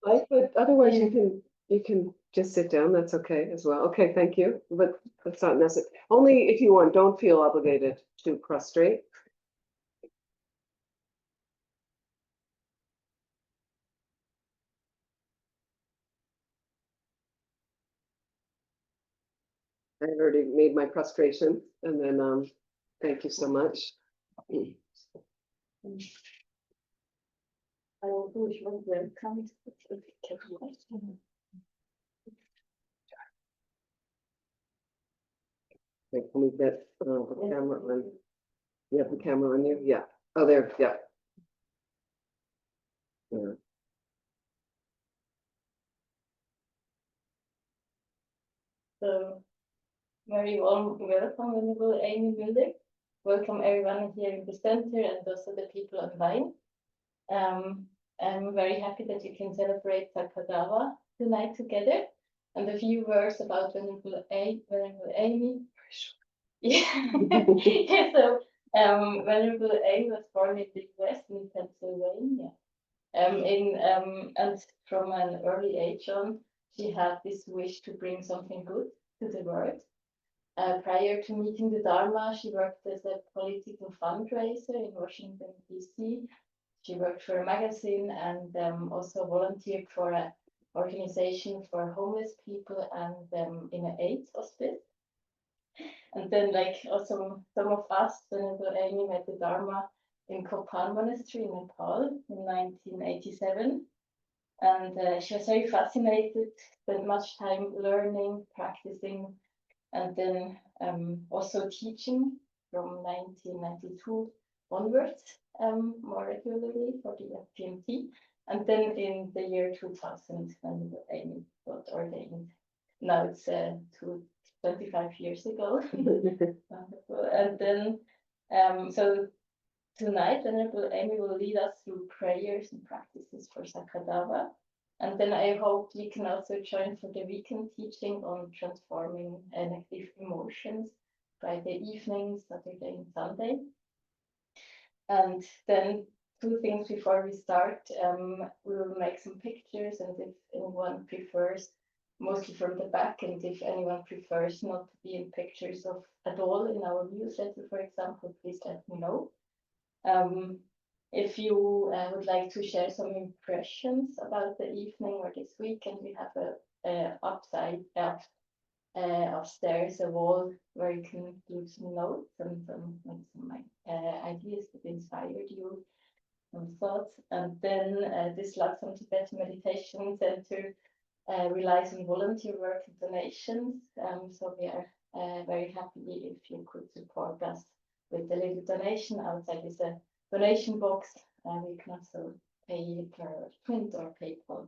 Right, but otherwise you can just sit down. That's okay as well. Okay, thank you. But that's not necessary. Only if you want, don't feel obligated to prostrate. I already made my prostration and then thank you so much. I will do it when they're coming. Wait, can we get the camera on? You have the camera on you? Yeah. Oh, there, yeah. Yeah. So, very warm welcome, Venerable Amy Mulder. Welcome everyone here in the center and also the people online. I'm very happy that you can celebrate Saka Dawa tonight together. And a few words about Venerable Amy. Yeah. Yeah, so Venerable Amy was born in the US in Pennsylvania. And from an early age on, she had this wish to bring something good to the world. Prior to meeting the Dharma, she worked as a political fundraiser in Washington, D.C. She worked for a magazine and also volunteered for an organization for homeless people and in an AIDS hospice. And then, like also some of us, Venerable Amy met the Dharma in Kopan Monastery in Nepal in 1987. And she was very fascinated, spent much time learning, practicing, and then also teaching from 1992 onwards more regularly for the FPMT. And then in the year 2000, when Amy got ordained. Now it's 25 years ago. Wonderful. And then, so tonight, Venerable Amy will lead us through prayers and practices for Saka Dawa. And then I hope you can also join for the weekend teaching on transforming negative emotions, Friday evenings, Saturday and Sunday. And then 2 things before we start, we will make some pictures, and if anyone prefers, mostly from the back, and if anyone prefers not to be in pictures of at all in our newsletter, for example, please let me know. If you would like to share some impressions about the evening or this weekend, we have upstairs a wall where you can do some notes and some ideas that inspired you, some thoughts. And then this Lakshman Tibetan Meditation Center relies on volunteer work and donations. So we are very happy if you could support us with a little donation. Outside is a donation box, and you can also pay per print or PayPal.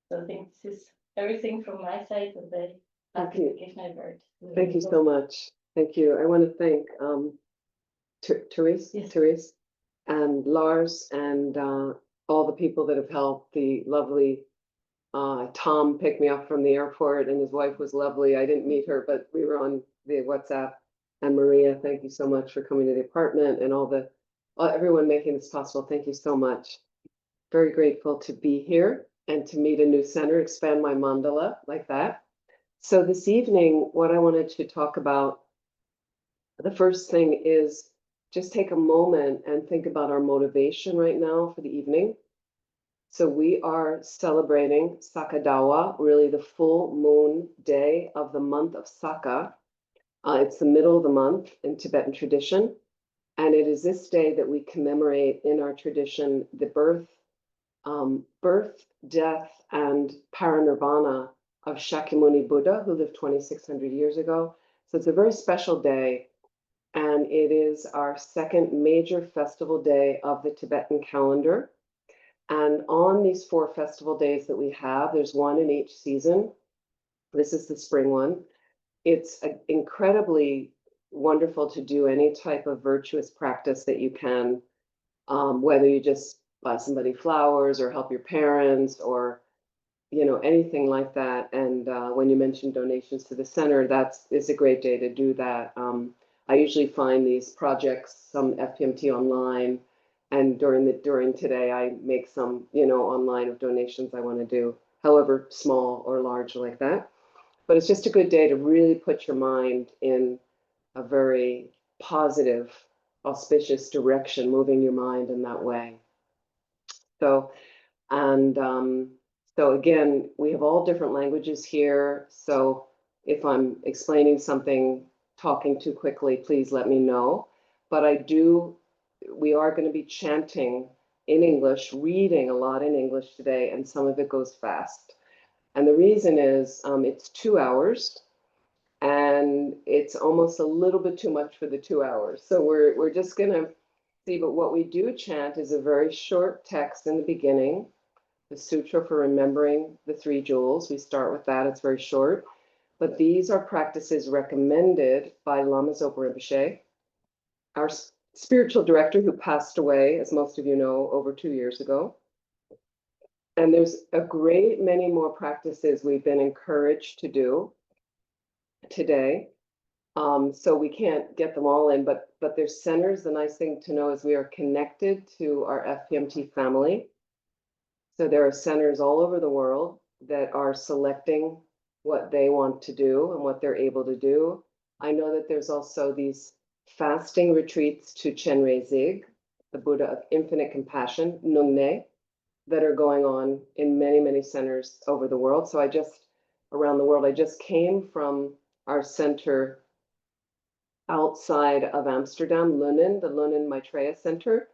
So I think this is everything from my side, and I'm happy to give my word. Thank you so much. Thank you. I want to thank Therese, yes. Therese, and Lars, and all the people that have helped. The lovely Tom picked me up from the airport, and his wife was lovely. I didn't meet her, but we were on the WhatsApp. And Maria, thank you so much for coming to the apartment, and everyone making this possible. Thank you so much. Very grateful to be here and to meet a new center, expand my mandala like that. So this evening, what I wanted to talk about, the first thing is just take a moment and think about our motivation right now for the evening. So we are celebrating Saka Dawa, really the full moon day of the month of Saka. It's the middle of the month in Tibetan tradition. And it is this day that we commemorate in our tradition the birth, death, and Parinirvana of Shakyamuni Buddha, who lived 2,600 years ago. So it's a very special day. And it is our second major festival day of the Tibetan calendar. And on these 4 festival days that we have, there's one in each season. This is the spring one. It's incredibly wonderful to do any type of virtuous practice that you can, whether you just buy somebody flowers or help your parents or, anything like that. And when you mention donations to the center, it's a great day to do that. I usually find these projects, some FPMT online, And during today, I make some, online of donations I want to do, however small or large like that. But it's just a good day to really put your mind in a very positive, auspicious direction, moving your mind in that way. So, and so again, we have all different languages here. So if I'm explaining something, talking too quickly, please let me know. But we are going to be chanting in English, reading a lot in English today, and some of it goes fast. And the reason is it's 2 hours, and it's almost a little bit too much for the 2 hours. So we're just going to see, but what we do chant is a very short text in the beginning, the Sutra for Remembering the Three Jewels. We start with that, it's very short. But these are practices recommended by Lama Zopa Rinpoche, our spiritual director who passed away, as most of you know, over 2 years ago. And there's a great many more practices we've been encouraged to do today. So we can't get them all in, but there's centers. The nice thing to know is we are connected to our FPMT family. So there are centers all over the world that are selecting what they want to do and what they're able to do. I know that there's also these fasting retreats to Chenrezig, Zig, the Buddha of infinite compassion, Nungne, that are going on in many, many centers over the world. So around the world, I just came from our center outside of Amsterdam, Lunin, the Lunin Maitreya Center.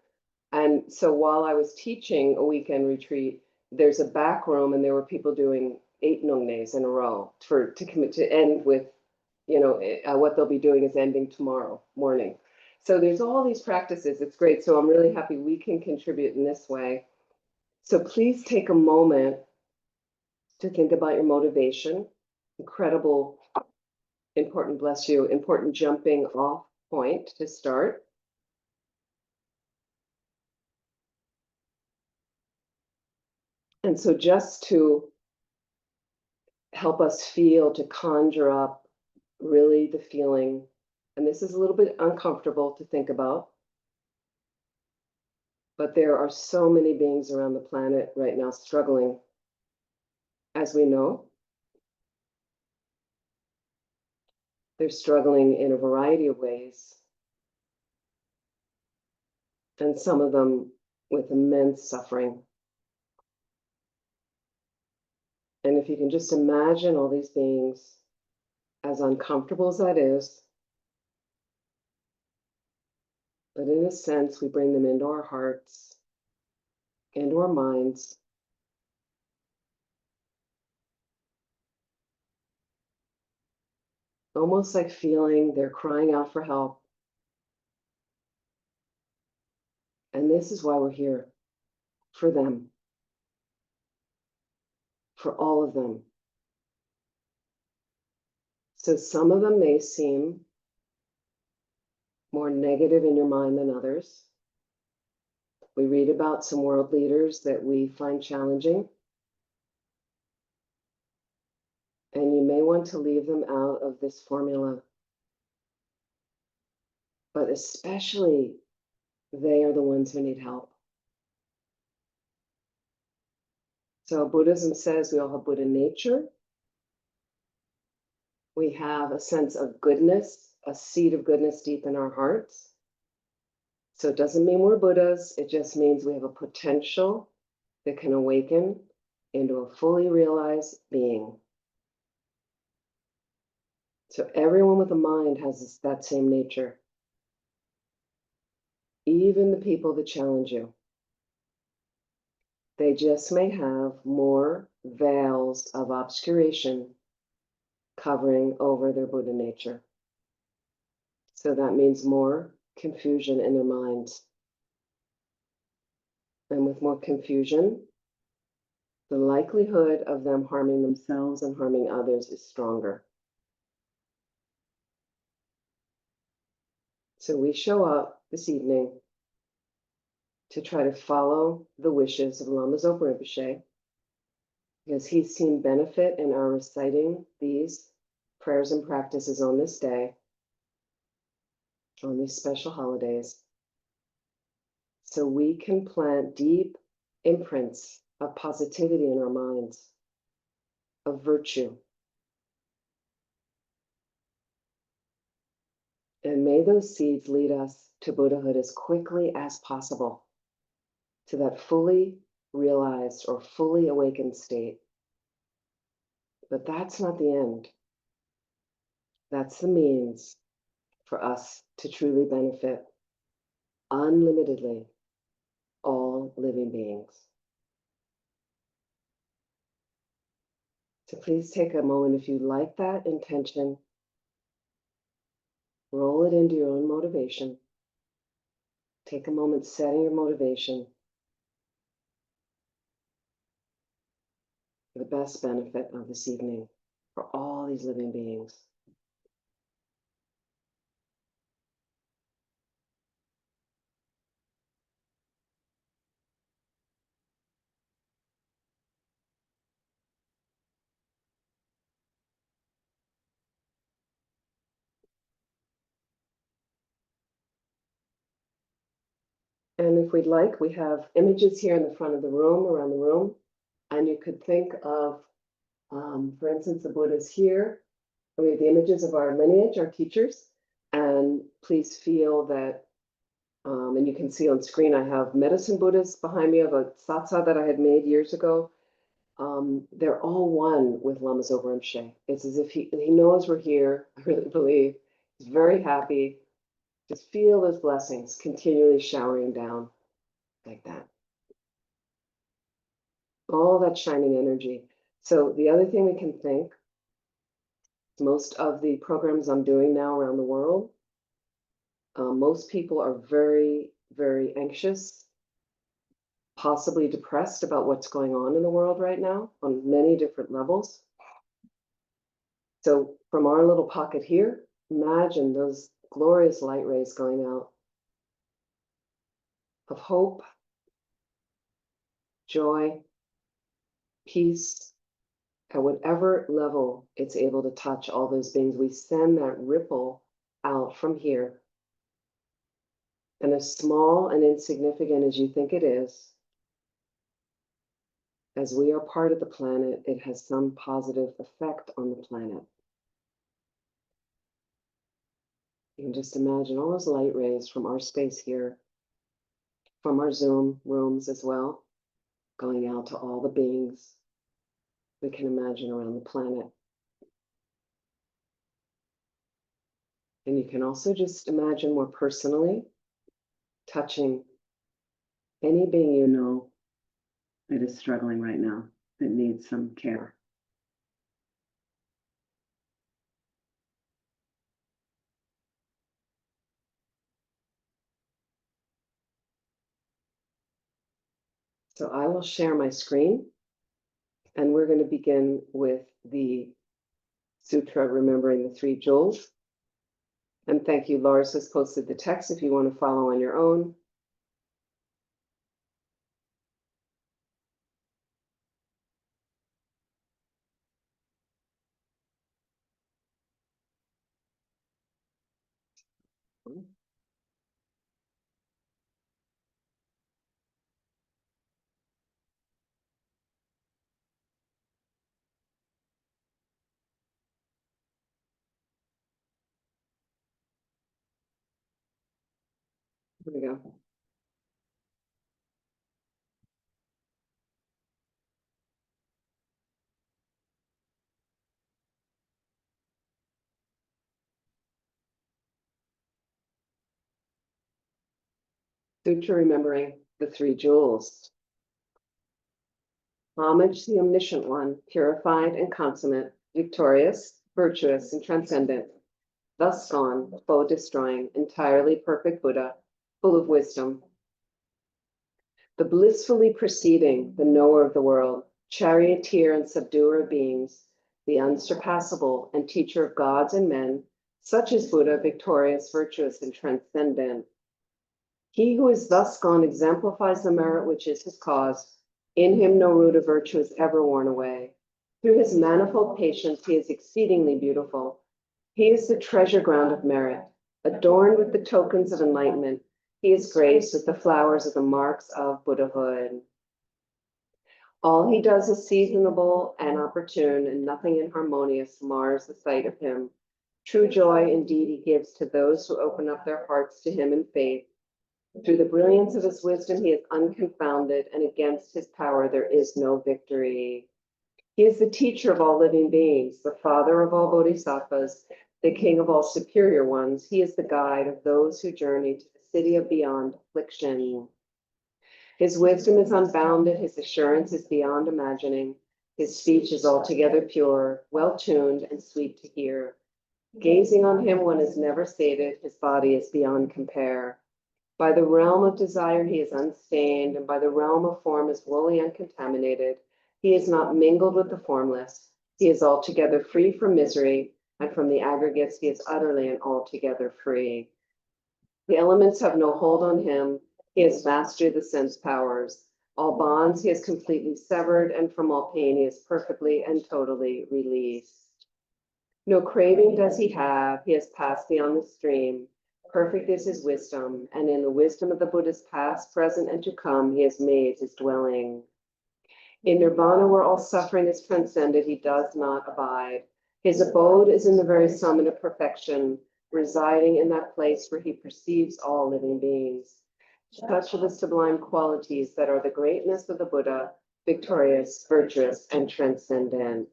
And so while I was teaching a weekend retreat, there's a back room and there were people doing 8 nungnes in a row to end with, what they'll be doing is ending tomorrow morning. So there's all these practices. It's great. So I'm really happy we can contribute in this way. So please take a moment to think about your motivation. Incredible, important, bless you, important jumping off point to start. And so just to help us feel, to conjure up really the feeling, and this is a little bit uncomfortable to think about, but there are so many beings around the planet right now struggling, as we know. They're struggling in a variety of ways, and some of them with immense suffering. And if you can just imagine all these beings, as uncomfortable as that is, but in a sense, we bring them into our hearts, into our minds. Almost like feeling they're crying out for help. And this is why we're here, for them, for all of them. So some of them may seem more negative in your mind than others. We read about some world leaders that we find challenging. And you may want to leave them out of this formula. But especially, they are the ones who need help. So Buddhism says we all have Buddha nature. We have a sense of goodness, a seed of goodness deep in our hearts. So it doesn't mean we're Buddhas. It just means we have a potential that can awaken into a fully realized being. So everyone with a mind has that same nature. Even the people that challenge you. They just may have more veils of obscuration covering over their Buddha nature. So that means more confusion in their minds. And with more confusion, the likelihood of them harming themselves and harming others is stronger. So we show up this evening to try to follow the wishes of Lama Zopa Rinpoche, because he's seen benefit in our reciting these prayers and practices on this day, on these special holidays. so we can plant deep imprints of positivity in our minds, of virtue. And may those seeds lead us to Buddhahood as quickly as possible, to that fully realized or fully awakened state. But that's not the end. That's the means for us to truly benefit unlimitedly all living beings. So please take a moment if you like that intention, roll it into your own motivation. Take a moment setting your motivation for the best benefit of this evening for all these living beings. And if we'd like, we have images here in the front of the room, around the room. And you could think of, for instance, the Buddha's here. We have the images of our lineage, our teachers. And please feel that, and you can see on screen, I have medicine Buddhas behind me of a satsa that I had made years ago. They're all one with Lama Zopa Rinpoche. It's as if he knows we're here. I really believe. He's very happy. Just feel those blessings continually showering down like that. All that shining energy. So the other thing we can think, most of the programs I'm doing now around the world, most people are very, very anxious, possibly depressed about what's going on in the world right now on many different levels. So from our little pocket here, imagine those glorious light rays going out of hope, joy, peace, at whatever level it's able to touch all those beings. We send that ripple out from here. And as small and insignificant as you think it is, as we are part of the planet, it has some positive effect on the planet. You can just imagine all those light rays from our space here, from our Zoom rooms as well, going out to all the beings we can imagine around the planet. And you can also just imagine more personally touching any being you know that is struggling right now, that needs some care. So I will share my screen, and we're going to begin with the Sutra Remembering the Three Jewels. And thank you, Lars has posted the text if you want to follow on your own. Here we go. Sutra Remembering the Three Jewels. Homage to the Omniscient One, purified and consummate, victorious, virtuous, and transcendent. Thus gone, foe-destroying, entirely perfect Buddha, full of wisdom. The blissfully proceeding, the knower of the world, charioteer and subduer of beings, the unsurpassable and teacher of gods and men, such is Buddha, victorious, virtuous, and transcendent. He who is thus gone exemplifies the merit which is his cause. In him no root of virtue is ever worn away. Through his manifold patience, he is exceedingly beautiful. He is the treasure ground of merit, adorned with the tokens of enlightenment. He is graced with the flowers of the marks of Buddhahood. All he does is seasonable and opportune, and nothing inharmonious mars the sight of him. True joy indeed he gives to those who open up their hearts to him in faith. Through the brilliance of his wisdom, he is unconfounded, and against his power there is no victory. He is the teacher of all living beings, the father of all bodhisattvas, the king of all superior ones. He is the guide of those who journey to the city of beyond affliction. His wisdom is unbounded, his assurance is beyond imagining. His speech is altogether pure, well-tuned, and sweet to hear. Gazing on him, one is never sated, his body is beyond compare. By the realm of desire, he is unstained, and by the realm of form is wholly uncontaminated. He is not mingled with the formless. He is altogether free from misery, and from the aggregates, he is utterly and altogether free. The elements have no hold on him. He has mastered the sense powers. All bonds he has completely severed, and from all pain he is perfectly and totally released. No craving does he have. He has passed beyond the stream. Perfect is his wisdom, and in the wisdom of the Buddhas past, present, and to come, he has made his dwelling. In nirvana, where all suffering is transcended, he does not abide. His abode is in the very summit of perfection, residing in that place where he perceives all living beings. Such are the sublime qualities that are the greatness of the Buddha, victorious, virtuous, and transcendent.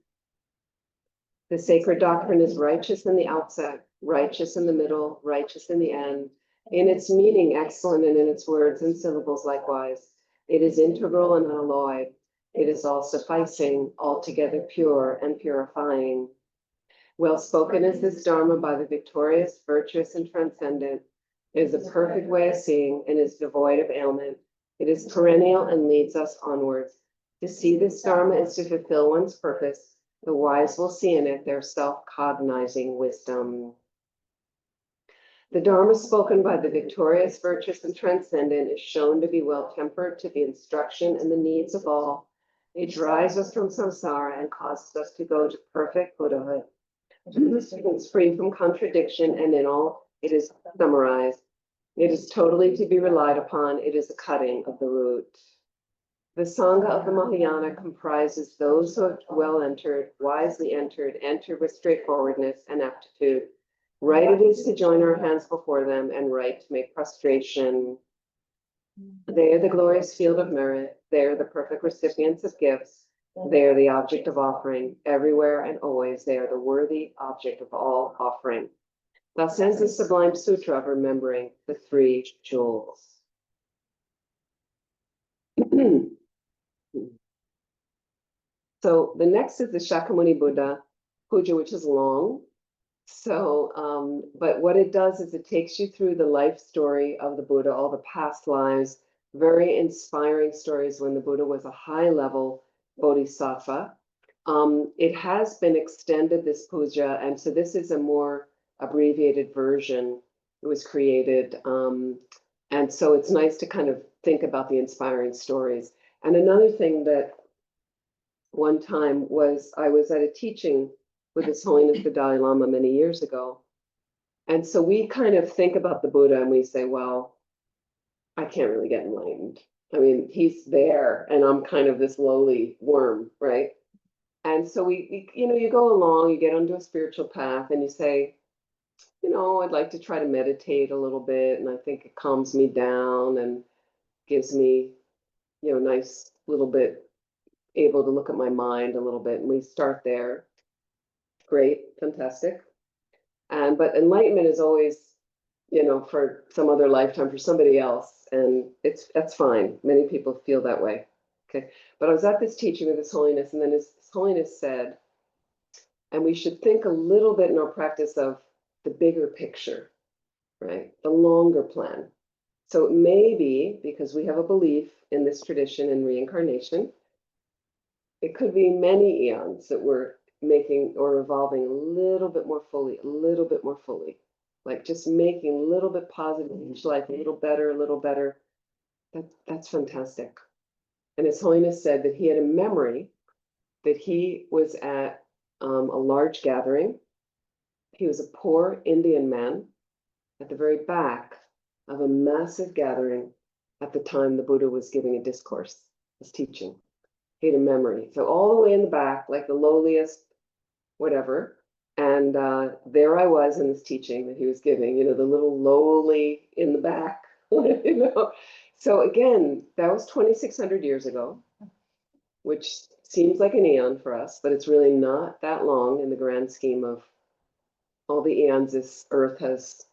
The sacred doctrine is righteous in the outset, righteous in the middle, righteous in the end. In its meaning, excellent, and in its words and syllables likewise. It is integral and unalloyed. It is all-sufficing, altogether pure and purifying. Well spoken is this Dharma by the victorious, virtuous, and transcendent. It is a perfect way of seeing and is devoid of ailment. It is perennial and leads us onwards. To see this Dharma is to fulfill one's purpose. The wise will see in it their self-cognizing wisdom. The Dharma spoken by the victorious, virtuous, and transcendent is shown to be well-tempered to the instruction and the needs of all. It drives us from samsara and causes us to go to perfect Buddhahood. It's free from contradiction, and in all it is summarized. It is totally to be relied upon. It is a cutting of the root. The Sangha of the Mahayana comprises those who have well entered, wisely entered with straightforwardness and aptitude. Right it is to join our hands before them, and right to make prostration. They are the glorious field of merit. They are the perfect recipients of gifts. They are the object of offering. Everywhere and always, they are the worthy object of all offering. Thus ends the sublime sutra of remembering the three jewels. So the next is the Shakyamuni Buddha puja, which is long. So, but what it does is it takes you through the life story of the Buddha, all the past lives, very inspiring stories when the Buddha was a high-level bodhisattva. It has been extended, this puja, and so this is a more abbreviated version. It was created, and so it's nice to kind of think about the inspiring stories. And another thing that one time was, I was at a teaching with His Holiness the Dalai Lama many years ago. And so we kind of think about the Buddha and we say, well, I can't really get enlightened. I mean, he's there and I'm kind of this lowly worm, right? And so we you go along, you get onto a spiritual path and you say, I'd like to try to meditate a little bit, and I think it calms me down and gives me, nice little bit able to look at my mind a little bit. And we start there. Great, fantastic. But enlightenment is always, for some other lifetime for somebody else, and that's fine. Many people feel that way. Okay, but I was at this teaching with His Holiness, and then His Holiness said, and we should think a little bit in our practice of the bigger picture, right? The longer plan. So it may be, because we have a belief in this tradition in reincarnation, it could be many eons that we're making or evolving a little bit more fully, like just making a little bit positive each life, a little better. That's fantastic. And His Holiness said that he had a memory that he was at a large gathering. He was a poor Indian man at the very back of a massive gathering at the time the Buddha was giving a discourse, was teaching. He had a memory. So all the way in the back, like the lowliest, whatever. And there I was in this teaching that he was giving, the little lowly in the back, So again, that was 2,600 years ago, which seems like an eon for us, but it's really not that long in the grand scheme of all the eons this earth has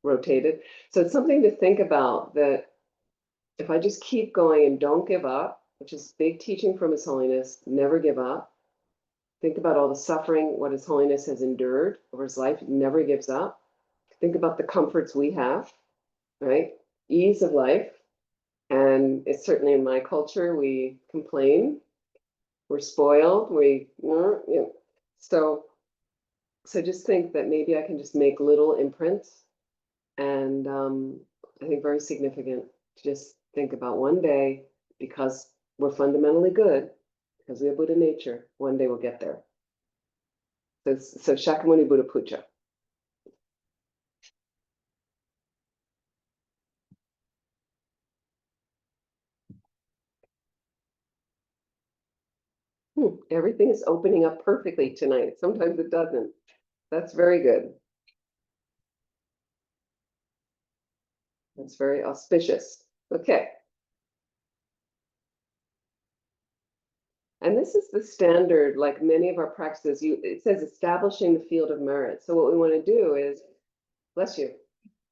rotated. So it's something to think about, that if I just keep going and don't give up, which is big teaching from His Holiness, never give up. Think about all the suffering, what His Holiness has endured over his life, never gives up. Think about the comforts we have, right? Ease of life. And it's certainly in my culture, we complain, we're spoiled, so just think that maybe I can just make little imprints. And I think very significant to just think about one day, because we're fundamentally good, because we have Buddha nature, one day we'll get there. So Shakyamuni Buddha Puja. Everything is opening up perfectly tonight. Sometimes it doesn't. That's very good. That's very auspicious. Okay. And this is the standard, like many of our practices, it says establishing the field of merit. So what we want to do is, bless you,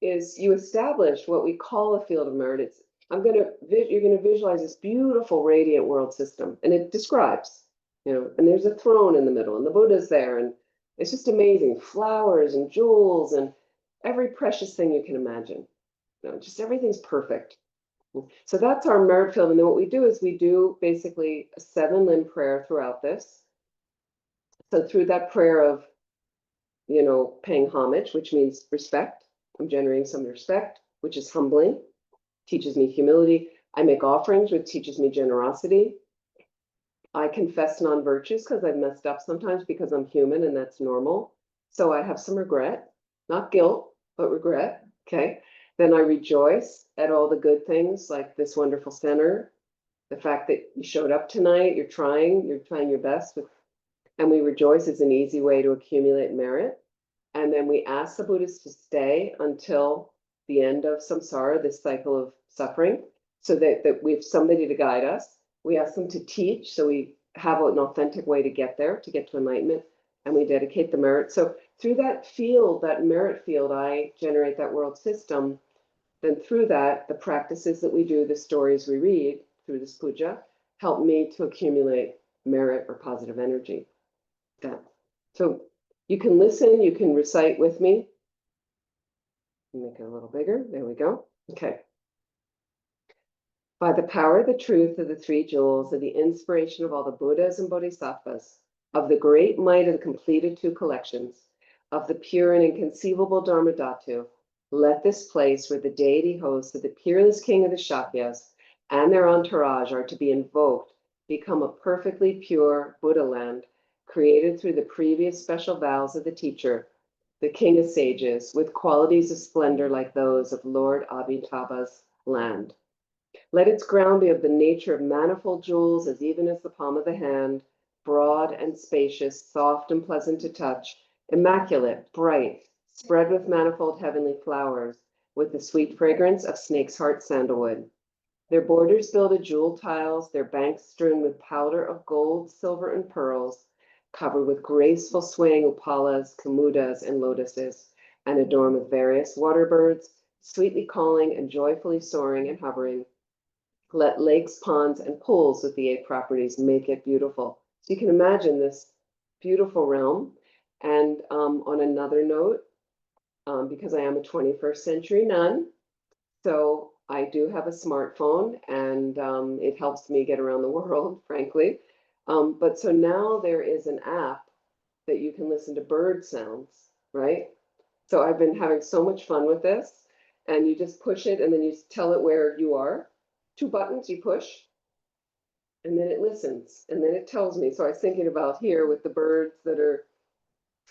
is you establish what we call a field of merit. You're going to visualize this beautiful radiant world system, and it describes, and there's a throne in the middle, and the Buddha's there, and it's just amazing, flowers and jewels and every precious thing you can imagine. Just everything's perfect. So that's our merit field. And then what we do is we do basically a 7-limb prayer throughout this. So through that prayer of, paying homage, which means respect, I'm generating some respect, which is humbling, teaches me humility. I make offerings, which teaches me generosity. I confess non-virtues because I've messed up sometimes, because I'm human and that's normal. So I have some regret, not guilt, but regret. Okay. Then I rejoice at all the good things, like this wonderful center, the fact that you showed up tonight, you're trying your best. And we rejoice is an easy way to accumulate merit. And then we ask the Buddhas to stay until the end of samsara, this cycle of suffering, so that we have somebody to guide us. We ask them to teach, so we have an authentic way to get there, to get to enlightenment, and we dedicate the merit. So through that field, that merit field, I generate that world system. Then through that, the practices that we do, the stories we read through this puja, help me to accumulate merit or positive energy. So you can listen, you can recite with me. Make it a little bigger. There we go. Okay. By the power, the truth of the 3 jewels, of the inspiration of all the Buddhas and Bodhisattvas, of the great might of the completed 2 collections, of the pure and inconceivable Dharma Dhatu, let this place where the deity hosts of the peerless king of the Shakyas and their entourage are to be invoked become a perfectly pure Buddha land, created through the previous special vows of the teacher, the king of sages, with qualities of splendor like those of Lord Amitabha's land. Let its ground be of the nature of manifold jewels, as even as the palm of the hand, broad and spacious, soft and pleasant to touch, immaculate, bright, spread with manifold heavenly flowers, with the sweet fragrance of snake's heart sandalwood. Their borders builded jewel tiles, their banks strewn with powder of gold, silver, and pearls, covered with graceful swaying upalas, kamudas, and lotuses, and adorned with various water birds, sweetly calling and joyfully soaring and hovering. Let lakes, ponds, and pools with the 8 properties make it beautiful. So you can imagine this beautiful realm. And on another note, because I am a 21st century nun, so I do have a smartphone, and it helps me get around the world, frankly. But so now there is an app that you can listen to bird sounds, right? So I've been having so much fun with this, and you just push it and then you tell it where you are. 2 buttons you push, and then it listens, and then it tells me. So I was thinking about here with the birds that are,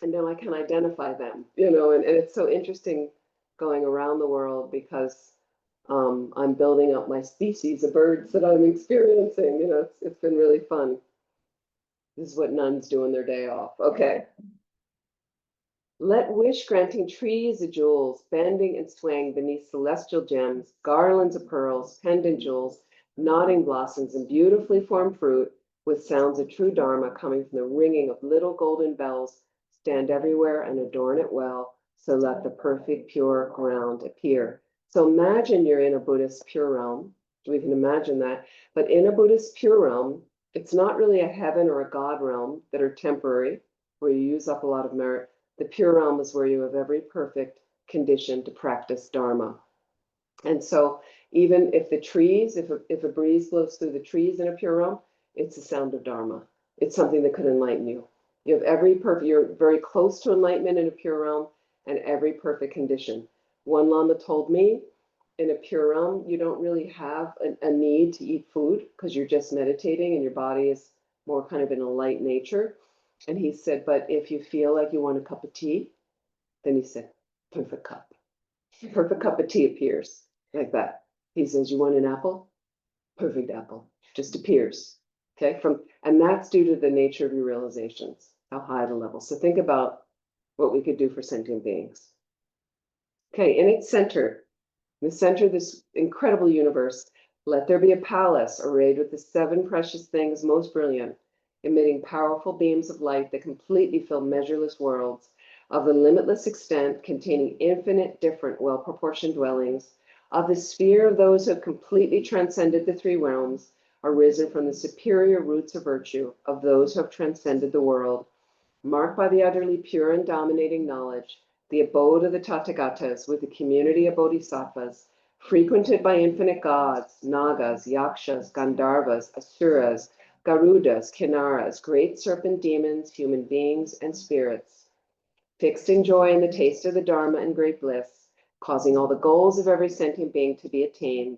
and now I can identify them, and it's so interesting going around the world because I'm building up my species of birds that I'm experiencing. You know, it's been really fun. This is what nuns do on their day off. Okay. Let wish-granting trees of jewels, bending and swaying beneath celestial gems, garlands of pearls, pendant jewels, nodding blossoms, and beautifully formed fruit, with sounds of true Dharma coming from the ringing of little golden bells, stand everywhere and adorn it well, so let the perfect pure ground appear. So imagine you're in a Buddhist pure realm. We can imagine that. But in a Buddhist pure realm, it's not really a heaven or a God realm that are temporary, where you use up a lot of merit. The pure realm is where you have every perfect condition to practice Dharma. And so even if the trees, if a breeze blows through the trees in a pure realm, it's the sound of Dharma. It's something that could enlighten you. You have every perfect, you're very close to enlightenment in a pure realm and every perfect condition. One Lama told me, in a pure realm, you don't really have a need to eat food because you're just meditating and your body is more kind of in a light nature. And he said, but if you feel like you want a cup of tea, then he said, perfect cup. Perfect cup of tea appears like that. He says, you want an apple? Perfect apple. Just appears. Okay. And that's due to the nature of your realizations, how high the level. So think about what we could do for sentient beings. Okay, in its center, in the center of this incredible universe, let there be a palace arrayed with the 7 precious things most brilliant, emitting powerful beams of light that completely fill measureless worlds of the limitless extent, containing infinite different well-proportioned dwellings, of the sphere of those who have completely transcended the 3 realms, arisen from the superior roots of virtue of those who have transcended the world, marked by the utterly pure and dominating knowledge, the abode of the Tathagatas with the community of bodhisattvas, frequented by infinite gods, nagas, yakshas, gandharvas, asuras, garudas, kinnaras, great serpent demons, human beings, and spirits, fixed in joy in the taste of the Dharma and great bliss, causing all the goals of every sentient being to be attained,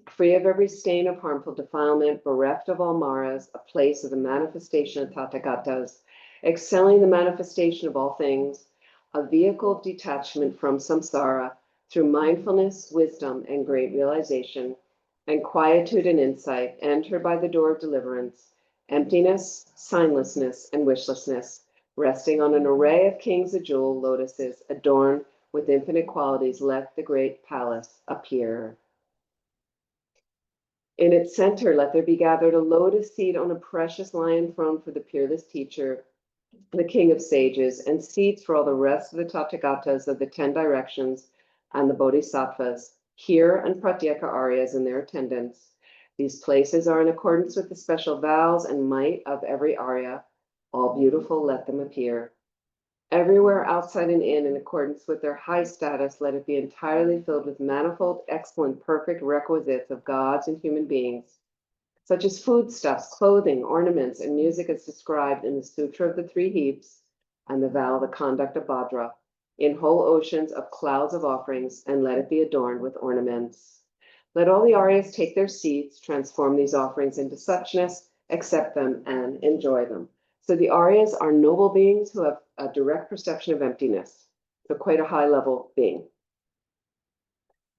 free of every stain of harmful defilement, bereft of all maras, a place of the manifestation of Tathagatas, excelling the manifestation of all things, a vehicle of detachment from samsara through mindfulness, wisdom, and great realization, and quietude and insight, enter by the door of deliverance, emptiness, signlessness, and wishlessness, resting on an array of kings of jewel lotuses adorned with infinite qualities, let the great palace appear. In its center, let there be gathered a lotus seat on a precious lion throne for the peerless teacher, the king of sages, and seats for all the rest of the Tathagatas of the 10 directions and the bodhisattvas, here and pratyeka aryas in their attendants. These places are in accordance with the special vows and might of every arya. All beautiful, let them appear. Everywhere outside and in accordance with their high status, let it be entirely filled with manifold, excellent, perfect requisites of gods and human beings, such as foodstuffs, clothing, ornaments, and music as described in the Sutra of the 3 Heaps and the vow of the conduct of Bhadra, in whole oceans of clouds of offerings, and let it be adorned with ornaments. Let all the Aryas take their seats, transform these offerings into suchness, accept them, and enjoy them. So the Aryas are noble beings who have a direct perception of emptiness. So quite a high level being.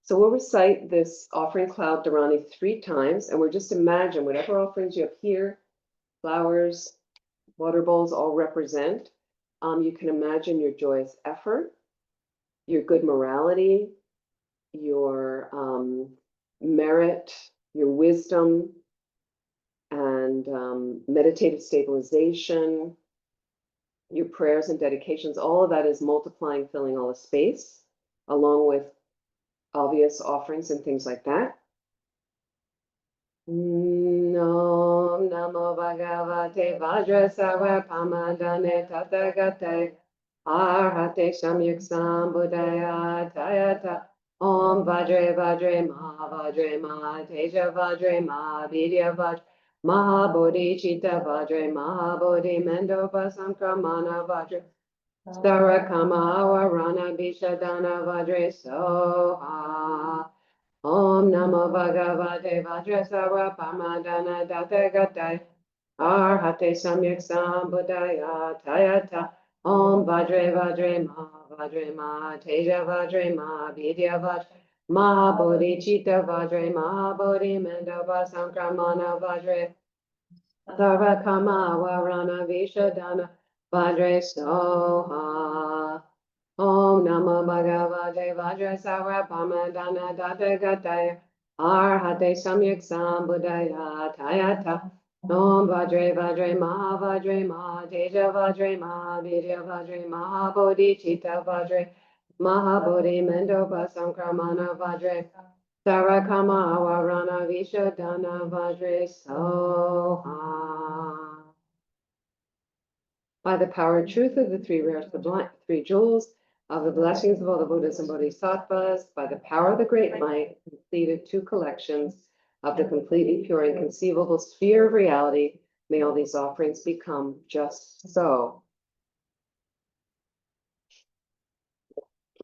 So we'll recite this offering cloud Dharani 3 times, and we'll just imagine whatever offerings you have here, flowers, water bowls all represent. You can imagine your joyous effort, your good morality, your merit, your wisdom, and meditative stabilization, your prayers and dedications. All of that is multiplying, filling all the space, along with obvious offerings and things like that. No namo bhagavate vajrasava pamadane tathagate arhate samyuksam buddhaya tayata om vajre vajre ma teja vajre ma vidya vajre mahabodhi chitta vajre mahabodhi mendopa samkramana vajre starakama avarana bishadana vajre soha. Om Namo Bhagavate Vajrasava Pamadana Tathagatai Arhate Samyak Sambuddhaya Tayata Om Vajre Vajre Ma Teja Vajre Ma Vidya Vajre Ma Bodhicitta Vajre Ma Bodhi Mandava Sankramana Vajre Sarva Kama Varana Vishadana Vajre Soha Om Namo Bhagavate Vajra Sarva Pamadana Data Gataya Arhate Samyak Sambuddhaya Tayata Om Vajre Vajre Ma Teja Vajre Ma Vidya Vajre Ma Bodhicitta Vajre Mahabodhi Mendopa Sankramana Vajre Sarakama Awarana Vishadana Vajre Soha. By the power and truth of the three rare sublime, three jewels, of the blessings of all the Buddhas and Bodhisattvas, by the power of the great light, completed two collections of the completely pure and conceivable sphere of reality, may all these offerings become just so.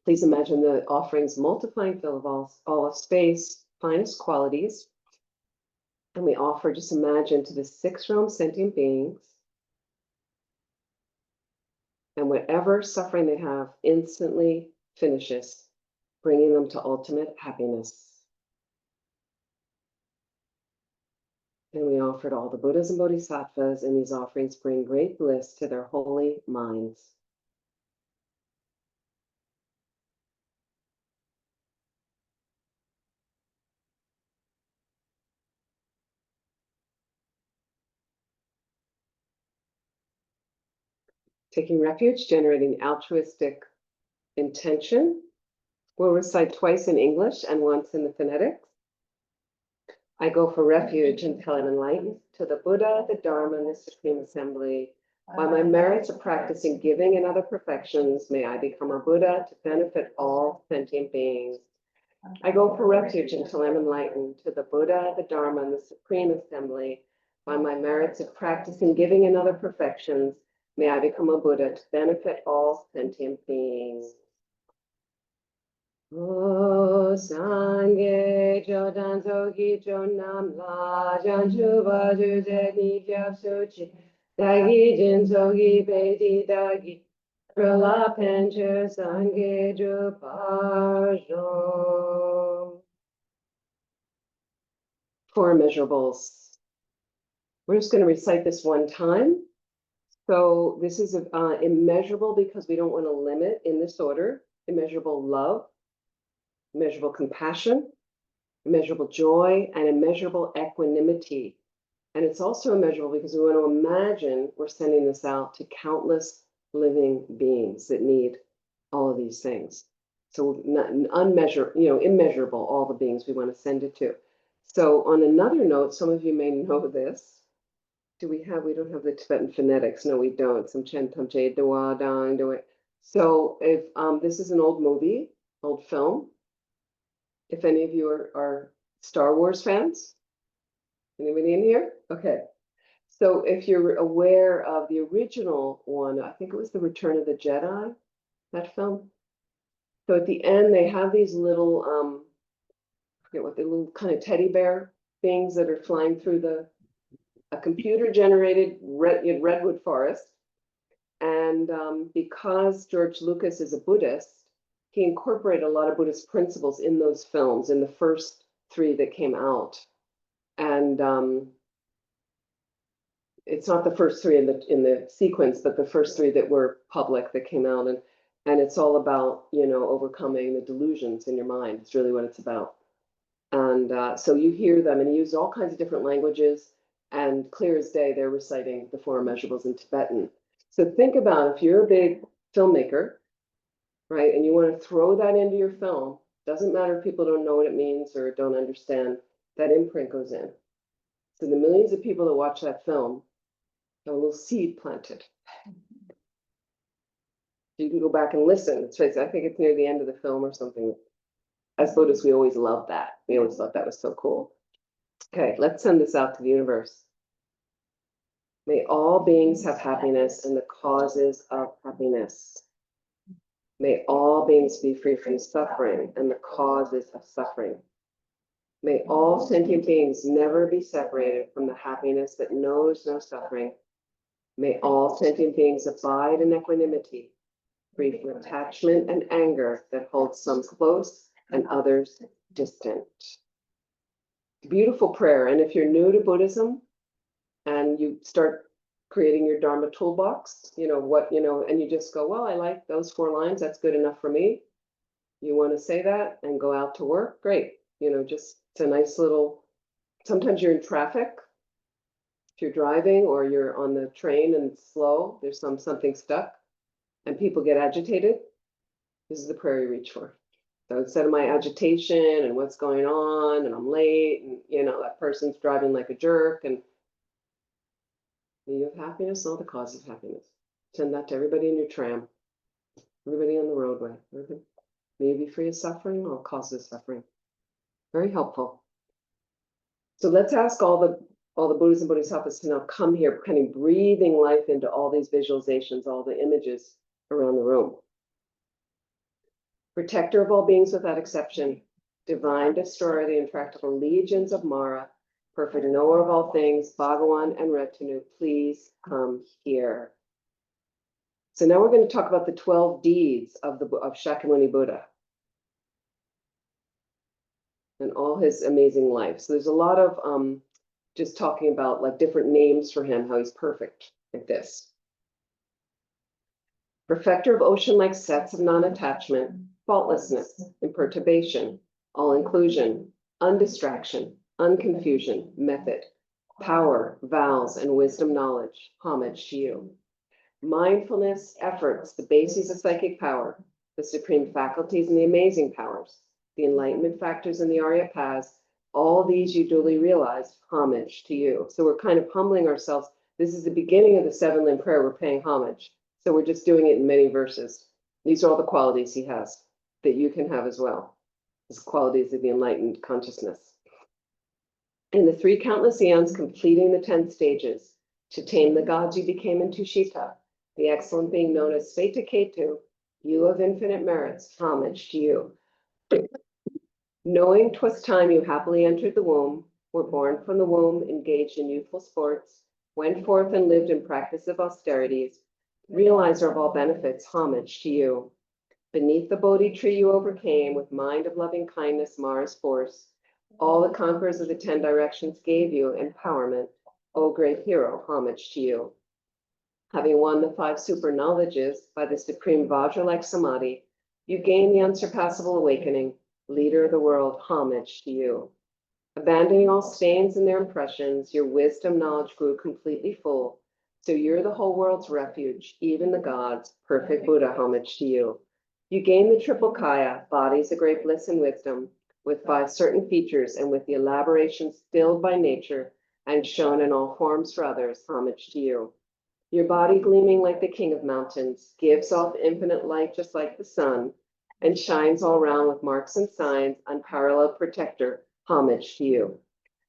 Please imagine the offerings multiplying fill of all of space, finest qualities. And we offer, just imagine, to the six realm sentient beings, and whatever suffering they have instantly finishes, bringing them to ultimate happiness. And we offered all the Buddhas and Bodhisattvas, and these offerings bring great bliss to their holy minds. Taking refuge, generating altruistic intention. We'll recite twice in English and once in the phonetics. I go for refuge until I'm enlightened to the Buddha, the Dharma, and the Supreme Assembly. By my merits of practicing giving and other perfections, may I become a Buddha to benefit all sentient beings. I go for refuge until I'm enlightened to the Buddha, the Dharma, and the Supreme Assembly. By my merits of practicing giving and other perfections, may I become a Buddha to benefit all sentient beings. O Sangye Jodan Zogi Jonam La Janju Baju Zeni Jab Suchi Dagi Jin Zogi Bedi Dagi Rala Pencher Sangye Jupajo. Four immeasurables. We're just going to recite this one time. So this is immeasurable because we don't want to limit in this order. Immeasurable love, immeasurable compassion, immeasurable joy, and immeasurable equanimity. And it's also immeasurable because we want to imagine we're sending this out to countless living beings that need all of these things. So immeasurable, all the beings we want to send it to. So on another note, some of you may know this. We don't have the Tibetan phonetics. No, we don't. Some chen tam che dawa dang do it. So if this is an old movie, old film. If any of you are Star Wars fans, anybody in here? Okay. So if you're aware of the original one, I think it was The Return of the Jedi, that film. So at the end, they have these little, I forget what the little kind of teddy bear things that are flying through a computer-generated redwood forest. And because George Lucas is a Buddhist, he incorporated a lot of Buddhist principles in those films, in the first three that came out. And it's not the first three in the sequence, but the first three that were public that came out. And it's all about, overcoming the delusions in your mind. It's really what it's about. And so you hear them, and he used all kinds of different languages. And clear as day, they're reciting the four immeasurables in Tibetan. So think about if you're a big filmmaker, right, and you want to throw that into your film, doesn't matter if people don't know what it means or don't understand, that imprint goes in. So the millions of people that watch that film, a little seed planted. You can go back and listen. I think it's near the end of the film or something. As Buddhists, we always love that. We always thought that was so cool. Okay, let's send this out to the universe. May all beings have happiness and the causes of happiness. May all beings be free from suffering and the causes of suffering. May all sentient beings never be separated from the happiness that knows no suffering. May all sentient beings abide in equanimity, free from attachment and anger that holds some close and others distant. Beautiful prayer. And if you're new to Buddhism and you start creating your Dharma toolbox, and you just go, well, I like those 4 lines. That's good enough for me. You want to say that and go out to work? Great. Just it's a nice little, sometimes you're in traffic. If you're driving or you're on the train and it's slow, there's something stuck and people get agitated. This is the prayer you reach for. So instead of my agitation and what's going on and I'm late and that person's driving like a jerk, and you have happiness, all the causes of happiness. Send that to everybody in your tram, everybody on the roadway. May you be free of suffering, all causes of suffering. Very helpful. So let's ask all the Buddhas and Bodhisattvas to now come here, kind of breathing life into all these visualizations, all the images around the room. Protector of all beings without exception, divine destroyer of the intractable legions of Mara, perfect knower of all things, Bhagawan and retinue, please come here. So now we're going to talk about the 12 deeds of Shakyamuni Buddha and all his amazing life. So there's a lot of just talking about like different names for him, how he's perfect like this. Perfecter of ocean-like sets of non-attachment, faultlessness, imperturbation, all-inclusion, undistraction, unconfusion, method, power, vows, and wisdom knowledge, homage to you. Mindfulness, efforts, the bases of psychic power, the supreme faculties and the amazing powers, the enlightenment factors and the Arya paths, all these you duly realize, homage to you. So we're kind of humbling ourselves. This is the beginning of the 7-limb prayer. We're paying homage. So we're just doing it in many verses. These are all the qualities he has that you can have as well. As qualities of the enlightened consciousness. In the 3 countless eons, completing the 10 stages, to tame the gods you became in Tushita, the excellent being known as Sveta Ketu, you of infinite merits, homage to you. Knowing 'twas time you happily entered the womb, were born from the womb, engaged in youthful sports, went forth and lived in practice of austerities, realizer of all benefits, homage to you. Beneath the Bodhi tree you overcame, with mind of loving kindness, Mara's force. All the conquerors of the 10 directions gave you empowerment. O great hero, homage to you. Having won the 5 super knowledges by the supreme Vajra-like samadhi, you gained the unsurpassable awakening. Leader of the world, homage to you. Abandoning all stains and their impressions, your wisdom knowledge grew completely full. So you're the whole world's refuge, even the gods, perfect Buddha, homage to you. You gain the triple kaya, bodies of great bliss and wisdom, with 5 certain features and with the elaboration stilled by nature and shown in all forms for others, homage to you. Your body gleaming like the king of mountains, gives off infinite light just like the sun, and shines all round with marks and signs, unparalleled protector, homage to you.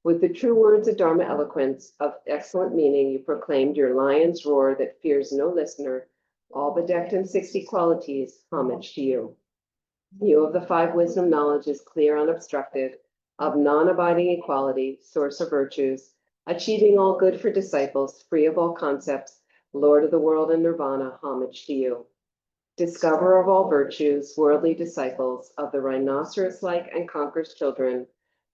With the true words of Dharma eloquence of excellent meaning, you proclaimed your lion's roar that fears no listener, all bedecked in 60 qualities, homage to you. You of the 5 wisdom knowledges, clear unobstructed, of non-abiding equality, source of virtues, achieving all good for disciples, free of all concepts, Lord of the world and nirvana, homage to you. Discoverer of all virtues, worldly disciples of the rhinoceros-like and conqueror's children,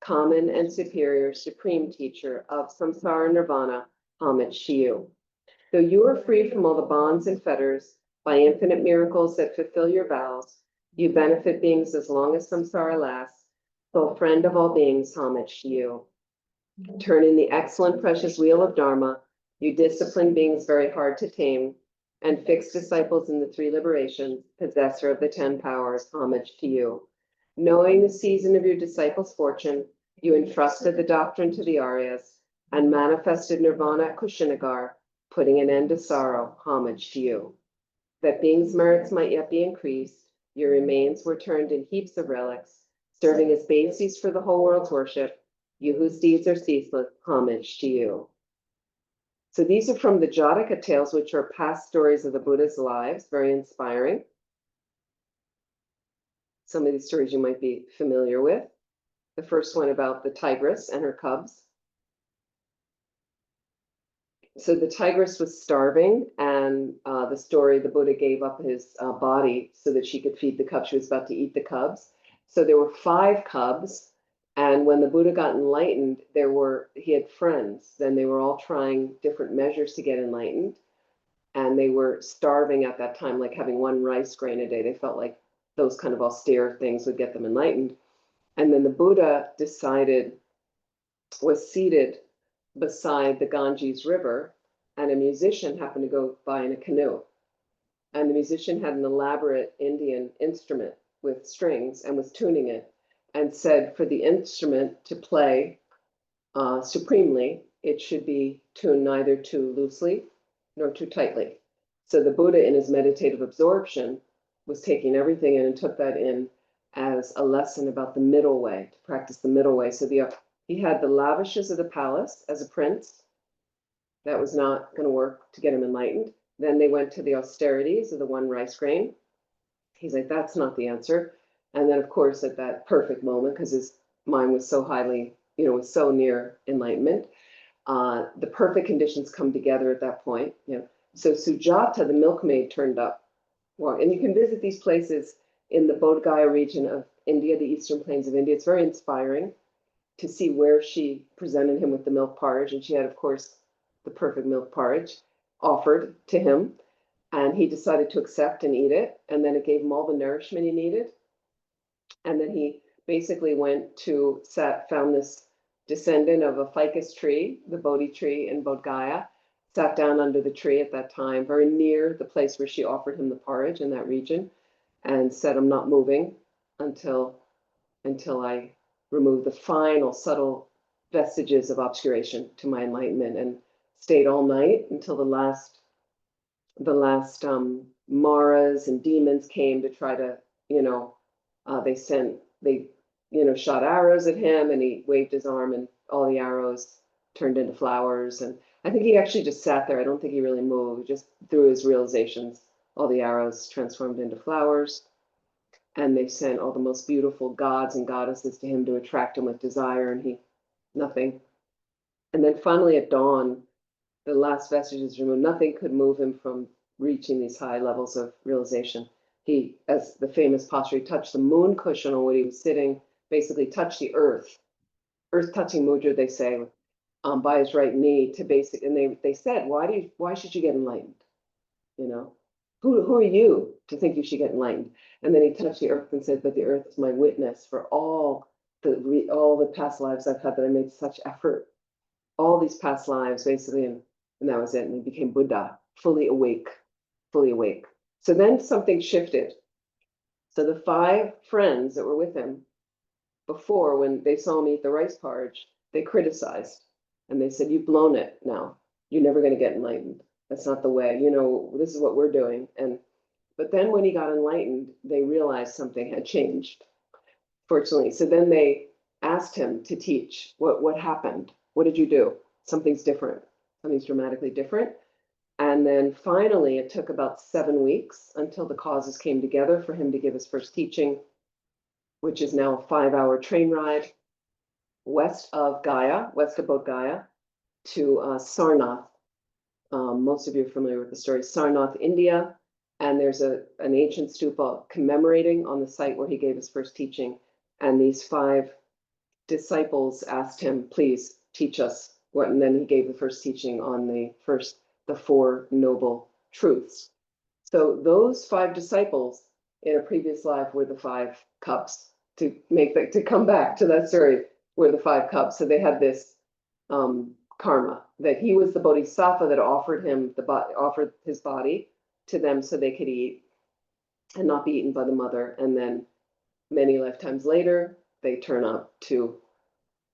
common and superior, supreme teacher of samsara nirvana, homage to you. Though you are free from all the bonds and fetters, by infinite miracles that fulfill your vows, you benefit beings as long as samsara lasts, sole friend of all beings, homage to you. Turning the excellent precious wheel of Dharma, you discipline beings very hard to tame, and fix disciples in the 3 liberations, possessor of the 10 powers, homage to you. Knowing the season of your disciples' fortune, you entrusted the doctrine to the Aryas, and manifested nirvana at Kushinagar, putting an end to sorrow, homage to you. That beings' merits might yet be increased, your remains were turned in heaps of relics, serving as bases for the whole world's worship, you whose deeds are ceaseless, homage to you. So these are from the Jataka tales, which are past stories of the Buddha's lives, very inspiring. Some of these stories you might be familiar with. The first one about the tigress and her cubs. So the tigress was starving, and the Buddha gave up his body so that she could feed the cubs. She was about to eat the cubs. So there were 5 cubs, and when the Buddha got enlightened, he had friends. Then they were all trying different measures to get enlightened, and they were starving at that time, like having 1 rice grain a day. They felt like those kind of austere things would get them enlightened. And then the Buddha was seated beside the Ganges River, and a musician happened to go by in a canoe. And the musician had an elaborate Indian instrument with strings and was tuning it, and said for the instrument to play supremely, it should be tuned neither too loosely nor too tightly. So the Buddha, in his meditative absorption, was taking everything in and took that in as a lesson about the middle way, to practice the middle way. So he had the lavishes of the palace as a prince. That was not going to work to get him enlightened. Then they went to the austerities of the 1 rice grain. He's like, that's not the answer. And then, of course, at that perfect moment, because his mind was so highly, was so near enlightenment, the perfect conditions come together at that point. So Sujata, the milkmaid, turned up. Well, and you can visit these places in the Bodh Gaya region of India, the eastern plains of India. It's very inspiring to see where she presented him with the milk porridge. And she had, of course, the perfect milk porridge offered to him. And he decided to accept and eat it. And then it gave him all the nourishment he needed. And then he basically found this descendant of a ficus tree, the Bodhi tree in Bodh Gaya, sat down under the tree at that time, very near the place where she offered him the porridge in that region, and said, I'm not moving until I remove the final subtle vestiges of obscuration to my enlightenment, and stayed all night until the last Maras and demons came to try to, they shot arrows at him, and he waved his arm and all the arrows turned into flowers. And I think he actually just sat there. I don't think he really moved. Just through his realizations, all the arrows transformed into flowers. And they sent all the most beautiful gods and goddesses to him to attract him with desire, and nothing. And then finally at dawn, the last vestiges removed, nothing could move him from reaching these high levels of realization. He, as the famous posture, he touched the moon cushion on which he was sitting, basically touched the earth touching mudra, they say, by his right knee and they said, why should you get enlightened? Who are you to think you should get enlightened? And then he touched the earth and said, but the earth is my witness for all the past lives I've had, that I made such effort, all these past lives, basically, and that was it. And he became Buddha, fully awake. So then something shifted. So the 5 friends that were with him before, when they saw him eat the rice porridge, they criticized, and they said, you've blown it now. You're never going to get enlightened. That's not the way. This is what we're doing. But then when he got enlightened, they realized something had changed, fortunately. So then they asked him to teach. What happened? What did you do? Something's different. Something's dramatically different. And then finally, it took about 7 weeks until the causes came together for him to give his first teaching, which is now a 5-hour train ride west of Bodh Gaya, to Sarnath. Most of you are familiar with the story. Sarnath, India. And there's an ancient stupa commemorating on the site where he gave his first teaching. And these 5 disciples asked him, please teach us what, and then he gave the first teaching on the 4 noble truths. So those 5 disciples in a previous life were the 5 cubs. To come back to that story, were the 5 cubs. So they had this karma that he was the bodhisattva that offered his body to them so they could eat and not be eaten by the mother. And then many lifetimes later, they turn up to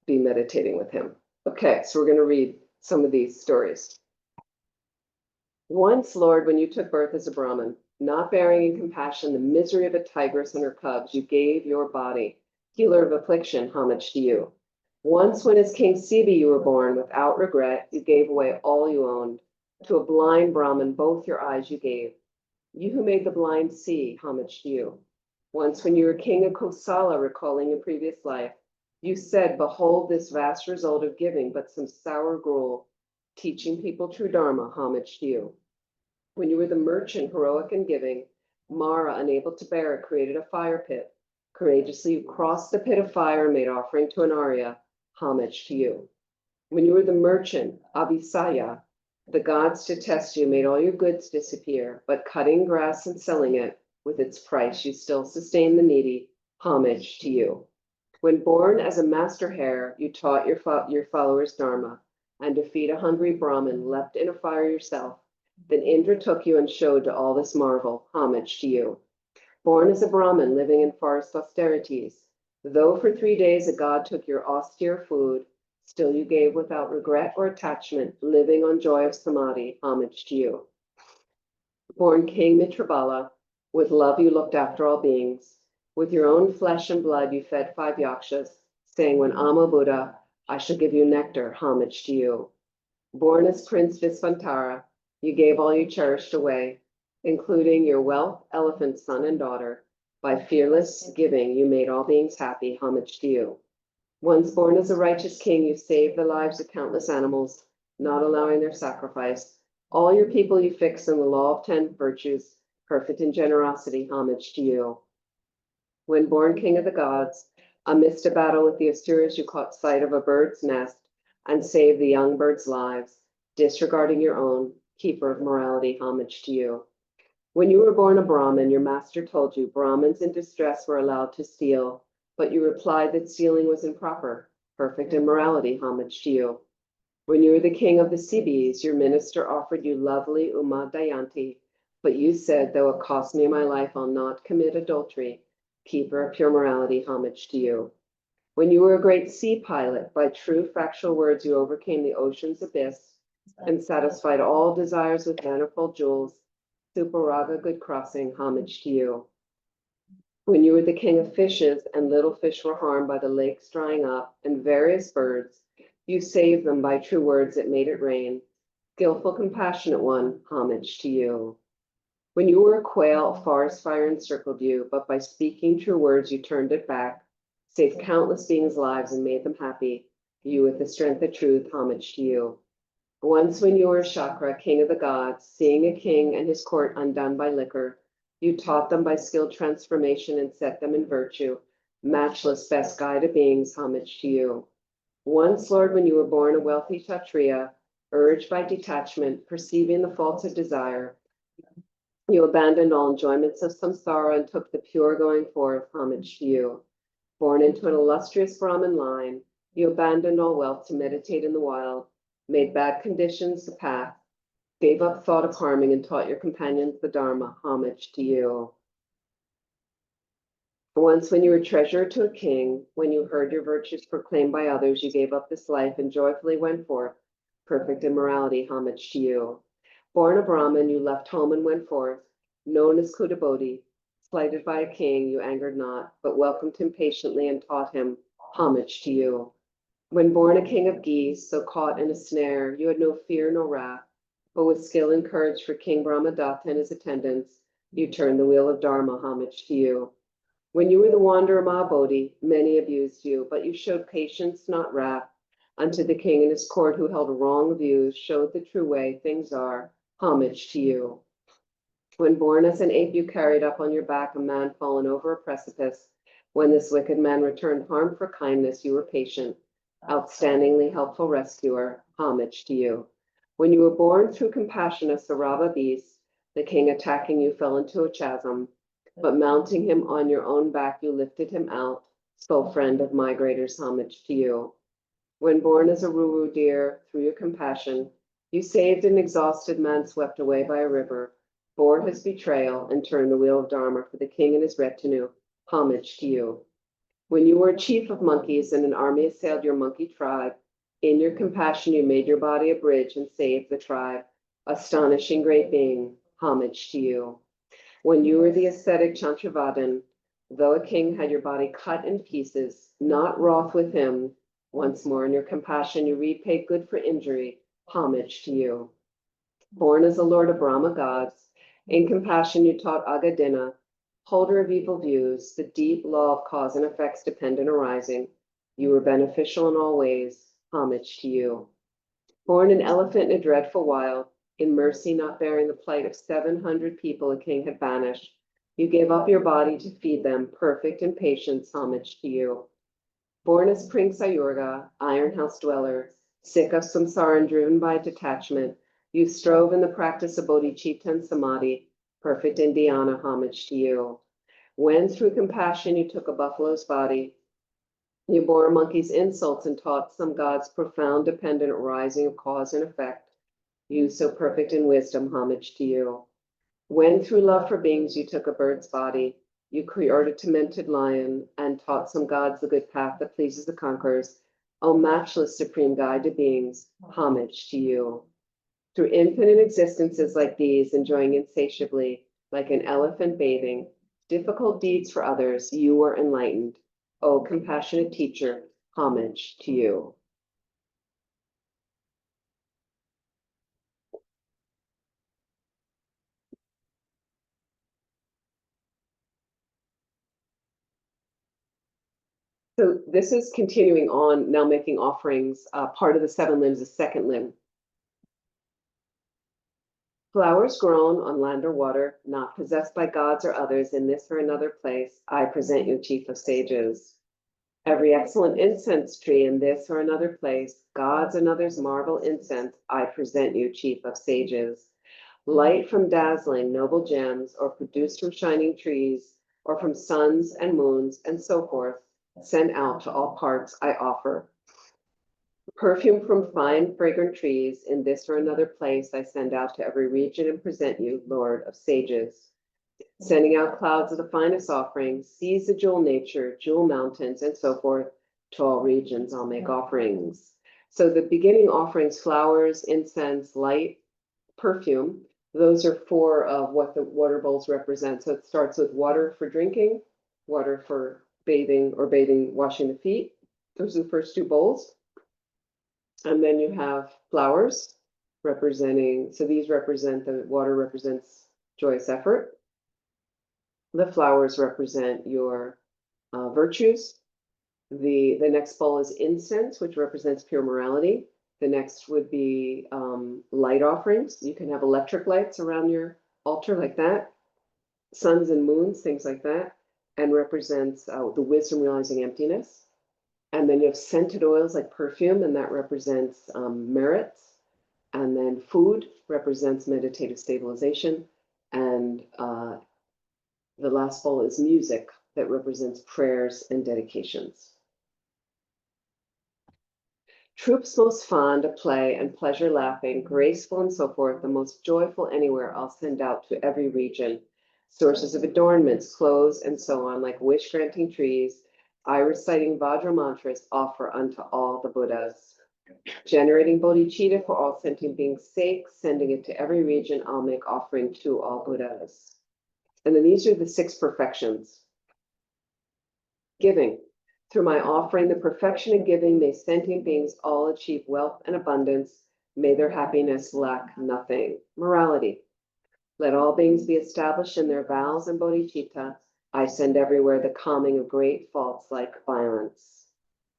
be meditating with him. Okay, so we're going to read some of these stories. Once, Lord, when you took birth as a Brahmin, not bearing in compassion the misery of a tigress and her cubs, you gave your body, healer of affliction, homage to you. Once, when as King Sibi you were born, without regret, you gave away all you owned. To a blind Brahmin, both your eyes you gave. You who made the blind see, homage to you. Once, when you were king of Kosala, recalling your previous life, you said, behold this vast result of giving, but some sour gruel. teaching people true Dharma, homage to you. When you were the merchant, heroic and giving, Mara, unable to bear it, created a fire pit. Courageously you crossed the pit of fire and made offering to an Arya, homage to you. When you were the merchant, Abhisaya, the gods to test you made all your goods disappear, but cutting grass and selling it with its price, you still sustain the needy, homage to you. When born as a master hare, you taught your followers Dharma, and to feed a hungry Brahmin, leapt in a fire yourself. Then Indra took you and showed to all this marvel, homage to you. Born as a Brahmin, living in forest austerities, though for 3 days a god took your austere food, still you gave without regret or attachment, living on joy of samadhi, homage to you. Born King Mitrabala, with love you looked after all beings. With your own flesh and blood you fed 5 yakshas, saying, when I'm a Buddha, I shall give you nectar, homage to you. Born as Prince Visvantara, you gave all you cherished away, including your wealth, elephant, son, and daughter. By fearless giving, you made all beings happy, homage to you. Once born as a righteous king, you saved the lives of countless animals, not allowing their sacrifice. All your people you fixed in the law of 10 virtues, perfect in generosity, homage to you. When born king of the gods, amidst a battle with the Asuras, you caught sight of a bird's nest and saved the young birds' lives, disregarding your own, keeper of morality, homage to you. When you were born a Brahmin, your master told you Brahmins in distress were allowed to steal, but you replied that stealing was improper, perfect in morality, homage to you. When you were the king of the Sibis, your minister offered you lovely Uma Dayanti, but you said, though it cost me my life, I'll not commit adultery, keeper of pure morality, homage to you. When you were a great sea pilot, by true factual words you overcame the ocean's abyss and satisfied all desires with manifold jewels, Suparaga, good crossing, homage to you. When you were the king of fishes and little fish were harmed by the lakes drying up and various birds, you saved them by true words that made it rain. Skillful, compassionate one, homage to you. When you were a quail, a forest fire encircled you, but by speaking true words you turned it back, saved countless beings' lives and made them happy. You with the strength of truth, homage to you. Once when you were Shakra, king of the gods, seeing a king and his court undone by liquor, you taught them by skilled transformation and set them in virtue. Matchless, best guide of beings, homage to you. Once, Lord, when you were born a wealthy Kshatriya, urged by detachment, perceiving the faults of desire, you abandoned all enjoyments of samsara and took the pure going forth, homage to you. Born into an illustrious Brahmin line, you abandoned all wealth to meditate in the wild, made bad conditions the path, gave up thought of harming and taught your companions the Dharma, homage to you. Once when you were treasurer to a king, when you heard your virtues proclaimed by others, you gave up this life and joyfully went forth, perfect in morality, homage to you. Born a Brahmin, you left home and went forth, known as Kudabodhi. Slighted by a king, you angered not, but welcomed him patiently and taught him, homage to you. When born a king of geese, so caught in a snare, you had no fear nor wrath, but with skill and courage for King Brahmadatta and his attendants, you turned the wheel of Dharma, homage to you. When you were the wanderer Mahabodhi, many abused you, but you showed patience, not wrath, unto the king and his court who held wrong views, showed the true way things are, homage to you. When born as an ape, you carried up on your back a man fallen over a precipice. When this wicked man returned harm for kindness, you were patient, outstandingly helpful rescuer, homage to you. When you were born through compassion as Sarava beast, the king attacking you fell into a chasm, but mounting him on your own back, you lifted him out, soul friend of migrators, homage to you. When born as a ruru deer, through your compassion, you saved an exhausted man swept away by a river, bore his betrayal, and turned the wheel of Dharma for the king and his retinue, homage to you. When you were a chief of monkeys and an army assailed your monkey tribe, in your compassion you made your body a bridge and saved the tribe, astonishing great being, homage to you. When you were the ascetic Chantravadan, though a king had your body cut in pieces, not wroth with him, once more in your compassion you repaid good for injury, homage to you. Born as a lord of Brahma gods, in compassion you taught Agadina, holder of evil views, the deep law of cause and effects dependent arising. You were beneficial in all ways, homage to you. Born an elephant in a dreadful wild, in mercy not bearing the plight of 700 people a king had banished, you gave up your body to feed them, perfect in patience, homage to you. Born as Prince Ayurga, iron house dweller, sick of samsara and driven by detachment, you strove in the practice of bodhicitta samadhi, perfect in dhyana, homage to you. When through compassion you took a buffalo's body, you bore a monkey's insults and taught some god's profound dependent arising of cause and effect, you so perfect in wisdom, homage to you. When through love for beings you took a bird's body, you created a tormented lion and taught some gods the good path that pleases the conquerors. O matchless supreme guide to beings, homage to you. Through infinite existences like these, enjoying insatiably, like an elephant bathing, difficult deeds for others, you were enlightened. O compassionate teacher, homage to you. So this is continuing on, now making offerings. Part of the 7 limbs is second limb. Flowers grown on land or water, not possessed by gods or others in this or another place, I present you, chief of sages. Every excellent incense tree in this or another place, gods and others marvel incense, I present you, chief of sages. Light from dazzling noble gems, or produced from shining trees, or from suns and moons, and so forth, sent out to all parts I offer. Perfume from fine fragrant trees in this or another place I send out to every region and present you, Lord of sages. Sending out clouds of the finest offerings, seas of jewel nature, jewel mountains, and so forth, to all regions I'll make offerings. So the beginning offerings, flowers, incense, light, perfume, those are 4 of what the water bowls represent. So it starts with water for drinking, water for bathing or washing the feet. Those are the first 2 bowls. And then you have flowers representing, so these represent, the water represents joyous effort. The flowers represent your virtues. The next bowl is incense, which represents pure morality. The next would be light offerings. You can have electric lights around your altar like that. Suns and moons, things like that. And represents the wisdom realizing emptiness. And then you have scented oils like perfume, and that represents merits. And then food represents meditative stabilization. And the last bowl is music that represents prayers and dedications. Troops most fond of play and pleasure laughing, graceful and so forth, the most joyful anywhere I'll send out to every region. Sources of adornments, clothes, and so on, like wish-granting trees, I reciting Vajra mantras offer unto all the Buddhas. Generating bodhicitta for all sentient beings' sake, sending it to every region, I'll make offering to all Buddhas. And then these are the 6 perfections. Giving. Through my offering, the perfection of giving, may sentient beings all achieve wealth and abundance. May their happiness lack nothing. Morality. Let all beings be established in their vows and bodhicitta. I send everywhere the calming of great faults like violence.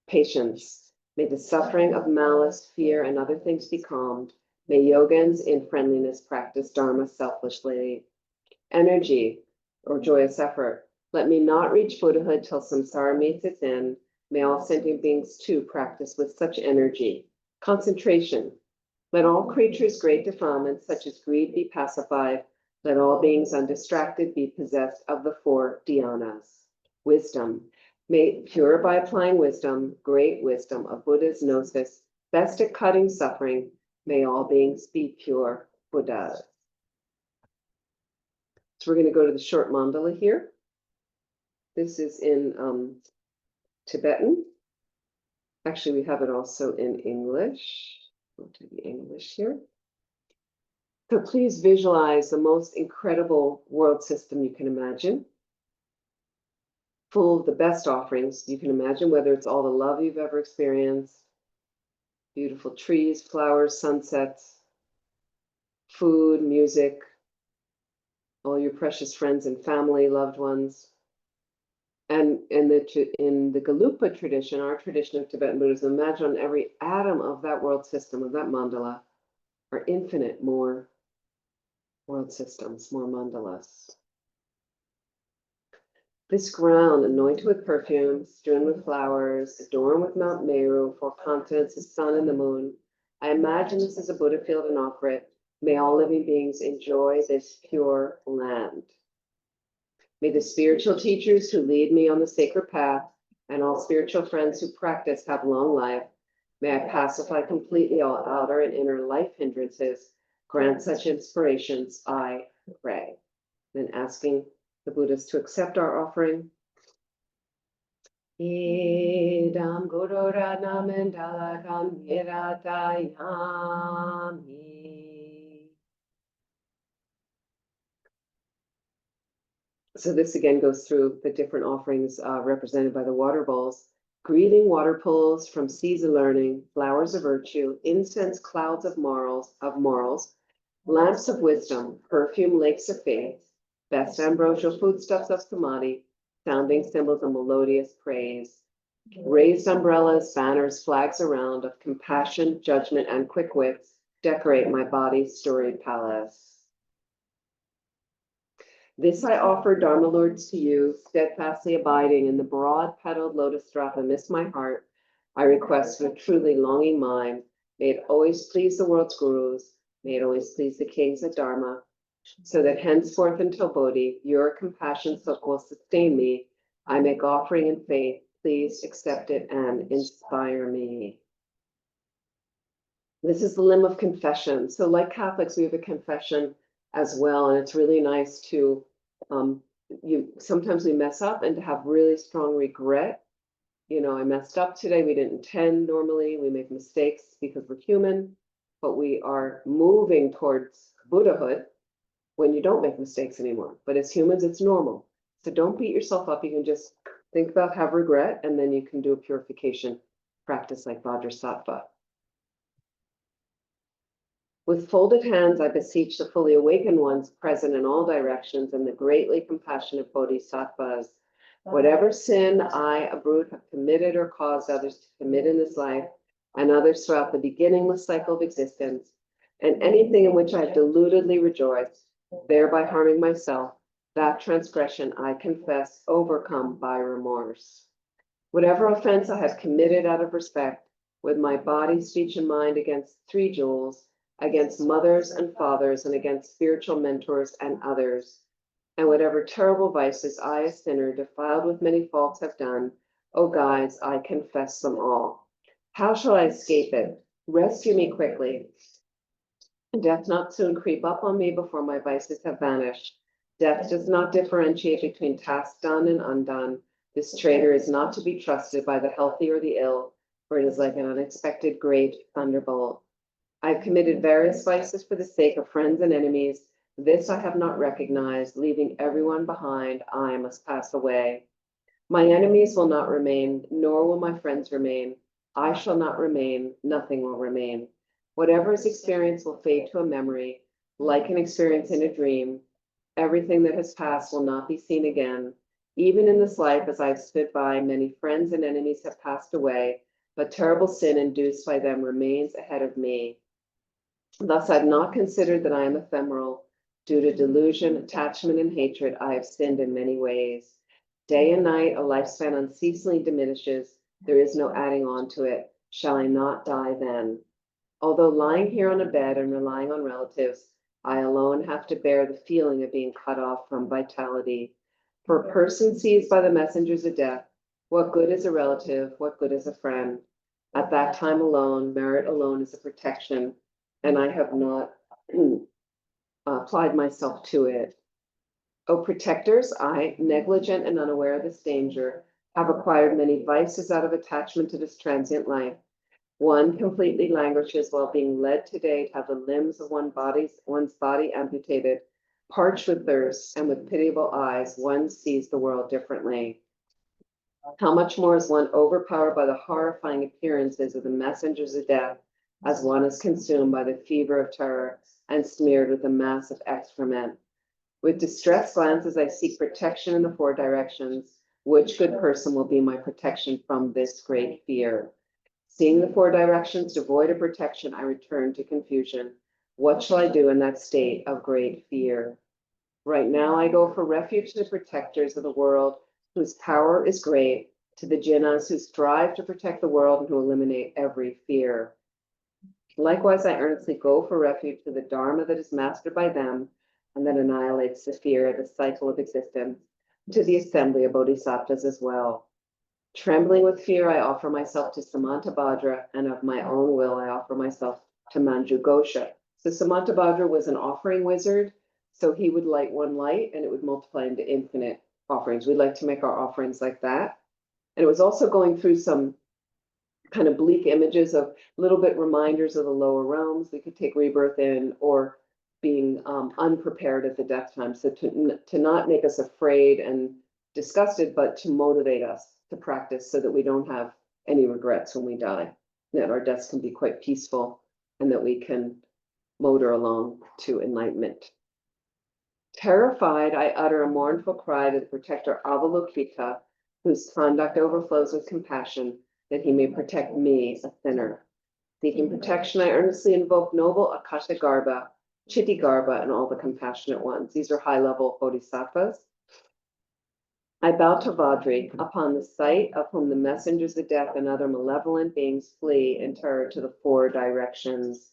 Patience. May the suffering of malice, fear, and other things be calmed. May yogins in friendliness practice dharma selflessly. Energy, or joyous effort. Let me not reach Buddhahood till samsara meets its end. May all sentient beings too practice with such energy. Concentration. Let all creatures' great defilements, such as greed, be pacified. Let all beings undistracted be possessed of the 4 dhyanas. Wisdom. Made pure by applying wisdom, great wisdom of Buddha's gnosis, best at cutting suffering. May all beings be pure Buddhas. So we're going to go to the short mandala here. This is in Tibetan. Actually, we have it also in English. Go to the English here. So please visualize the most incredible world system you can imagine. Full of the best offerings you can imagine, whether it's all the love you've ever experienced, beautiful trees, flowers, sunsets, food, music, all your precious friends and family, loved ones. And in the Galupa tradition, our tradition of Tibetan Buddhism, imagine on every atom of that world system, of that mandala, are infinite more world systems, more mandalas. This ground, anointed with perfume, strewn with flowers, adorned with Mount Meru, four continents, the sun and the moon. I imagine this as a Buddha field and offer it. May all living beings enjoy this pure land. May the spiritual teachers who lead me on the sacred path and all spiritual friends who practice have long life. May I pacify completely all outer and inner life hindrances. Grant such inspirations, I pray. Then asking the Buddhas to accept our offering. Idam Guru Namandalakam Hiratayami. So this again goes through the different offerings represented by the water bowls. Greeting water pools from seas of learning, flowers of virtue, incense clouds of morals, lamps of wisdom, perfume lakes of faith, best ambrosial foodstuffs of samadhi, sounding cymbals of melodious praise, raised umbrellas, banners, flags around of compassion, judgment, and quick wits decorate my body's storied palace. This I offer, Dharma Lords, to you, steadfastly abiding in the broad-petaled lotus drop amidst my heart. I request with truly longing mind, may it always please the world's gurus, may it always please the kings of Dharma, so that henceforth until Bodhi, your compassion will sustain me. I make offering in faith. Please accept it and inspire me. This is the limb of confession. So like Catholics, we have a confession as well. And it's really nice to, sometimes we mess up and to have really strong regret. You know, I messed up today. We didn't intend normally. We make mistakes because we're human, but we are moving towards Buddhahood when you don't make mistakes anymore. But as humans, it's normal. So don't beat yourself up. You can just think about, have regret, and then you can do a purification practice like Vajrasattva. With folded hands, I beseech the fully awakened ones present in all directions and the greatly compassionate bodhisattvas. Whatever sin I, a brute, have committed or caused others to commit in this life, and others throughout the beginningless cycle of existence, and anything in which I have deludedly rejoiced, thereby harming myself, that transgression I confess, overcome by remorse. Whatever offense I have committed out of respect, with my body, speech, and mind against three jewels, against mothers and fathers, and against spiritual mentors and others, and whatever terrible vices I, a sinner, defiled with many faults, have done, O guides, I confess them all. How shall I escape it? Rescue me quickly. Death not soon creep up on me before my vices have vanished. Death does not differentiate between tasks done and undone. This traitor is not to be trusted by the healthy or the ill, for it is like an unexpected great thunderbolt. I have committed various vices for the sake of friends and enemies. This I have not recognized. Leaving everyone behind, I must pass away. My enemies will not remain, nor will my friends remain. I shall not remain, nothing will remain. Whatever is experienced will fade to a memory, like an experience in a dream. Everything that has passed will not be seen again. Even in this life, as I've stood by, many friends and enemies have passed away, but terrible sin induced by them remains ahead of me. Thus, I've not considered that I am ephemeral. Due to delusion, attachment, and hatred, I have sinned in many ways. Day and night, a lifespan unceasingly diminishes. There is no adding on to it. Shall I not die then? Although lying here on a bed and relying on relatives, I alone have to bear the feeling of being cut off from vitality. For a person seized by the messengers of death, what good is a relative? What good is a friend? At that time alone, merit alone is a protection, and I have not applied myself to it. O protectors, I, negligent and unaware of this danger, have acquired many vices out of attachment to this transient life. One completely languishes while being led today to have the limbs of one's body amputated, parched with thirst, and with pitiable eyes, one sees the world differently. How much more is one overpowered by the horrifying appearances of the messengers of death, as one is consumed by the fever of terror and smeared with a mass of excrement. With distressed glances, I seek protection in the four directions. Which good person will be my protection from this great fear? Seeing the four directions devoid of protection, I return to confusion. What shall I do in that state of great fear? Right now, I go for refuge to the protectors of the world, whose power is great, to the jinnas who strive to protect the world and who eliminate every fear. Likewise, I earnestly go for refuge to the Dharma that is mastered by them and that annihilates the fear of the cycle of existence, to the assembly of bodhisattvas as well. Trembling with fear, I offer myself to Samantabhadra, and of my own will, I offer myself to Manjughosha. So Samantabhadra was an offering wizard. So he would light one light and it would multiply into infinite offerings. We'd like to make our offerings like that. And it was also going through some kind of bleak images of little bit reminders of the lower realms. We could take rebirth in, or being unprepared at the death time. So to not make us afraid and disgusted, but to motivate us to practice so that we don't have any regrets when we die, that our deaths can be quite peaceful and that we can motor along to enlightenment. Terrified, I utter a mournful cry to the protector Avalokita, whose conduct overflows with compassion, that he may protect me, a sinner. Seeking protection, I earnestly invoke noble Akasha Garbha, Chitti Garbha, and all the compassionate ones. These are high-level bodhisattvas. I bow to Vadri, upon the sight of whom the messengers of death and other malevolent beings flee in terror to the four directions.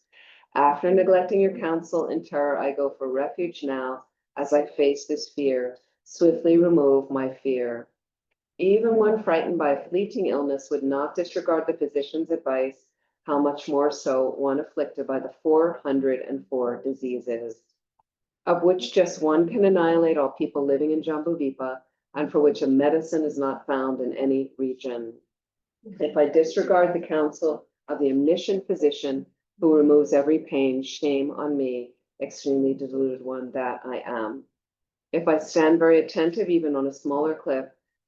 After neglecting your counsel in terror, I go for refuge now, as I face this fear. Swiftly remove my fear. Even one frightened by a fleeting illness would not disregard the physician's advice, how much more so one afflicted by the 404 diseases, of which just one can annihilate all people living in Jambudvipa, and for which a medicine is not found in any region. If I disregard the counsel of the omniscient physician who removes every pain, shame on me, extremely deluded one that I am. If I stand very attentive, even on a smaller cliff,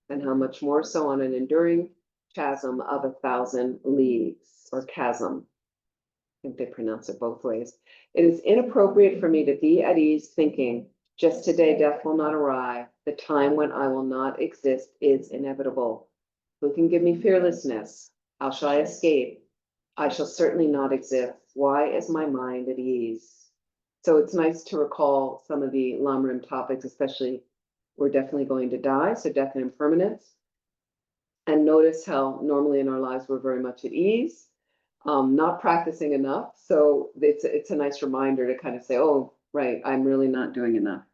then how much more so on an enduring chasm of 1,000 leagues, or chasm. I think they pronounce it both ways. It is inappropriate for me to be at ease thinking, just today death will not arrive. The time when I will not exist is inevitable. Who can give me fearlessness? How shall I escape? I shall certainly not exist. Why is my mind at ease? So it's nice to recall some of the Lamrim topics, especially we're definitely going to die, so death and impermanence. And notice how normally in our lives we're very much at ease, not practicing enough. So it's a nice reminder to kind of say, oh, right, I'm really not doing enough.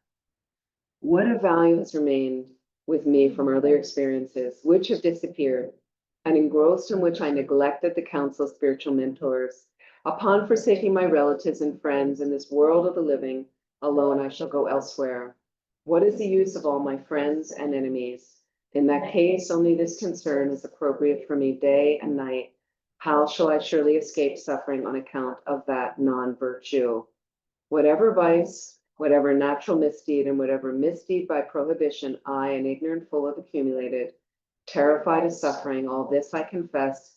What of value has remained with me from earlier experiences, which have disappeared, and engrossed in which I neglected the counsel of spiritual mentors? Upon forsaking my relatives and friends in this world of the living, alone I shall go elsewhere. What is the use of all my friends and enemies? In that case, only this concern is appropriate for me day and night. How shall I surely escape suffering on account of that non-virtue? Whatever vice, whatever natural misdeed, and whatever misdeed by prohibition I, an ignorant fool, have accumulated, terrified of suffering, all this I confess,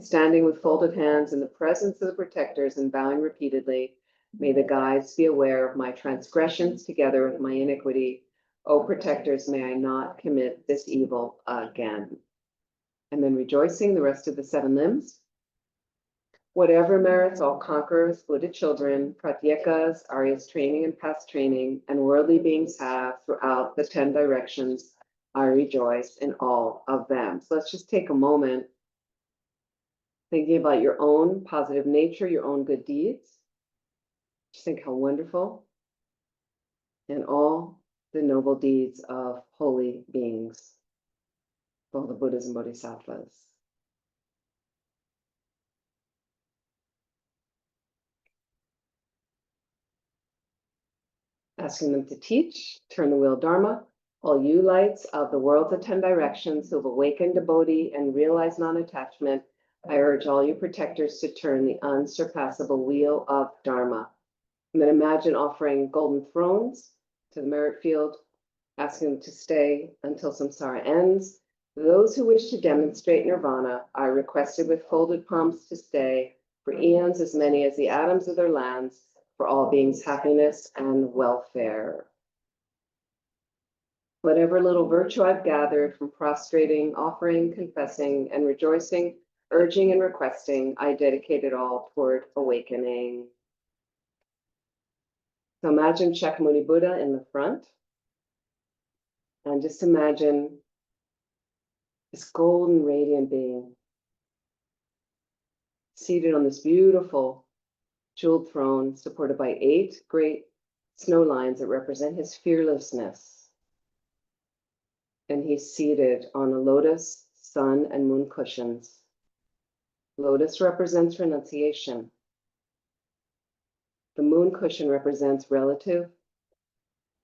standing with folded hands in the presence of the protectors and bowing repeatedly. May the guides be aware of my transgressions together with my iniquity. O protectors, may I not commit this evil again. And then rejoicing the rest of the 7 limbs. Whatever merits all conquerors, Buddha children, pratyekas, Arya's training and past training, and worldly beings have throughout the 10 directions, I rejoice in all of them. So let's just take a moment thinking about your own positive nature, your own good deeds. Just think how wonderful, and all the noble deeds of holy beings, all the Buddhas and Bodhisattvas. Asking them to teach, turn the wheel Dharma, all you lights of the world's of 10 directions who have awakened to Bodhi and realized non-attachment, I urge all you protectors to turn the unsurpassable wheel of Dharma. And then imagine offering golden thrones to the merit field, asking them to stay until samsara ends. Those who wish to demonstrate nirvana are requested with folded palms to stay for eons, as many as the atoms of their lands, for all beings' happiness and welfare. Whatever little virtue I've gathered from prostrating, offering, confessing, and rejoicing, urging and requesting, I dedicate it all toward awakening. So imagine Shakyamuni Buddha in the front. And just imagine this golden radiant being seated on this beautiful jeweled throne supported by 8 great snow lines that represent his fearlessness. And he's seated on a lotus, sun, and moon cushions. Lotus represents renunciation. The moon cushion represents relative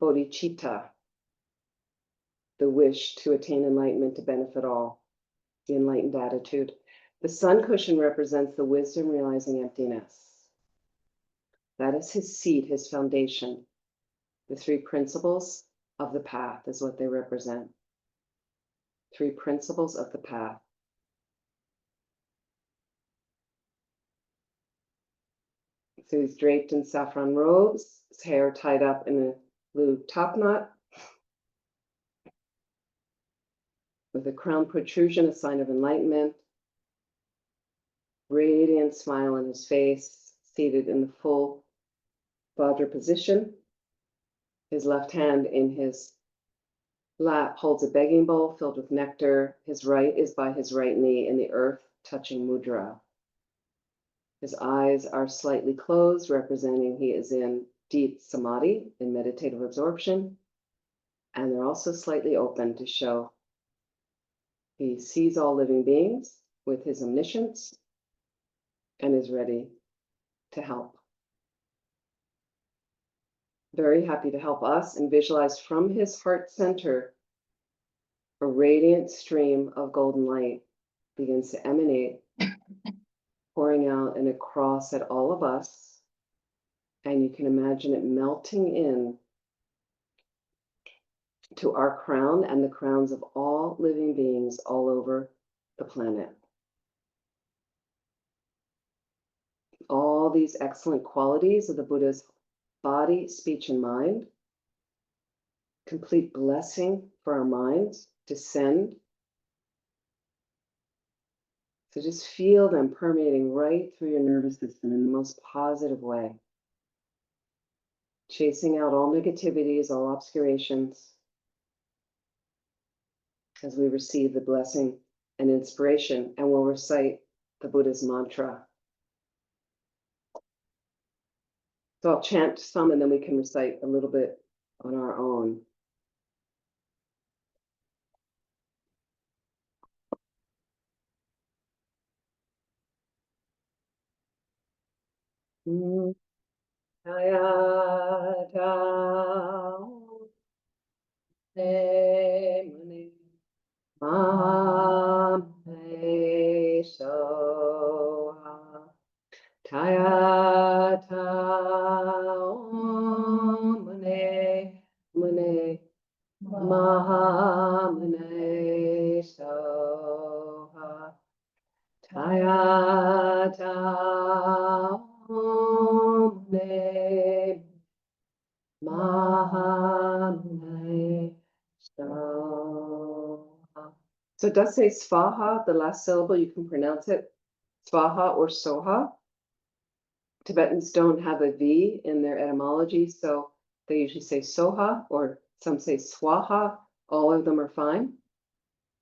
bodhicitta, the wish to attain enlightenment to benefit all, the enlightened attitude. The sun cushion represents the wisdom realizing emptiness. That is his seat, his foundation. The 3 principles of the path is what they represent. 3 principles of the path. So he's draped in saffron robes, his hair tied up in a blue top knot, with a crown protrusion, a sign of enlightenment, radiant smile on his face, seated in the full Vajra position. His left hand in his lap holds a begging bowl filled with nectar. His right is by his right knee in the earth, touching mudra. His eyes are slightly closed, representing he is in deep samadhi, in meditative absorption. And they're also slightly open to show he sees all living beings with his omniscience and is ready to help. Very happy to help us, and visualize from his heart center a radiant stream of golden light begins to emanate, pouring out and across at all of us. And you can imagine it melting in to our crown and the crowns of all living beings all over the planet. All these excellent qualities of the Buddha's body, speech, and mind, complete blessing for our minds, descend. So just feel them permeating right through your nervous system in the most positive way, chasing out all negativities, all obscurations, as we receive the blessing and inspiration, and we'll recite the Buddha's mantra. So I'll chant some and then we can recite a little bit on our own. Mahamune Soha Tayata Omne Mahamune Soha. So it does say Svaha, the last syllable, you can pronounce it Svaha or Soha. Tibetans don't have a V in their etymology, so they usually say Soha, or some say Swaha. All of them are fine.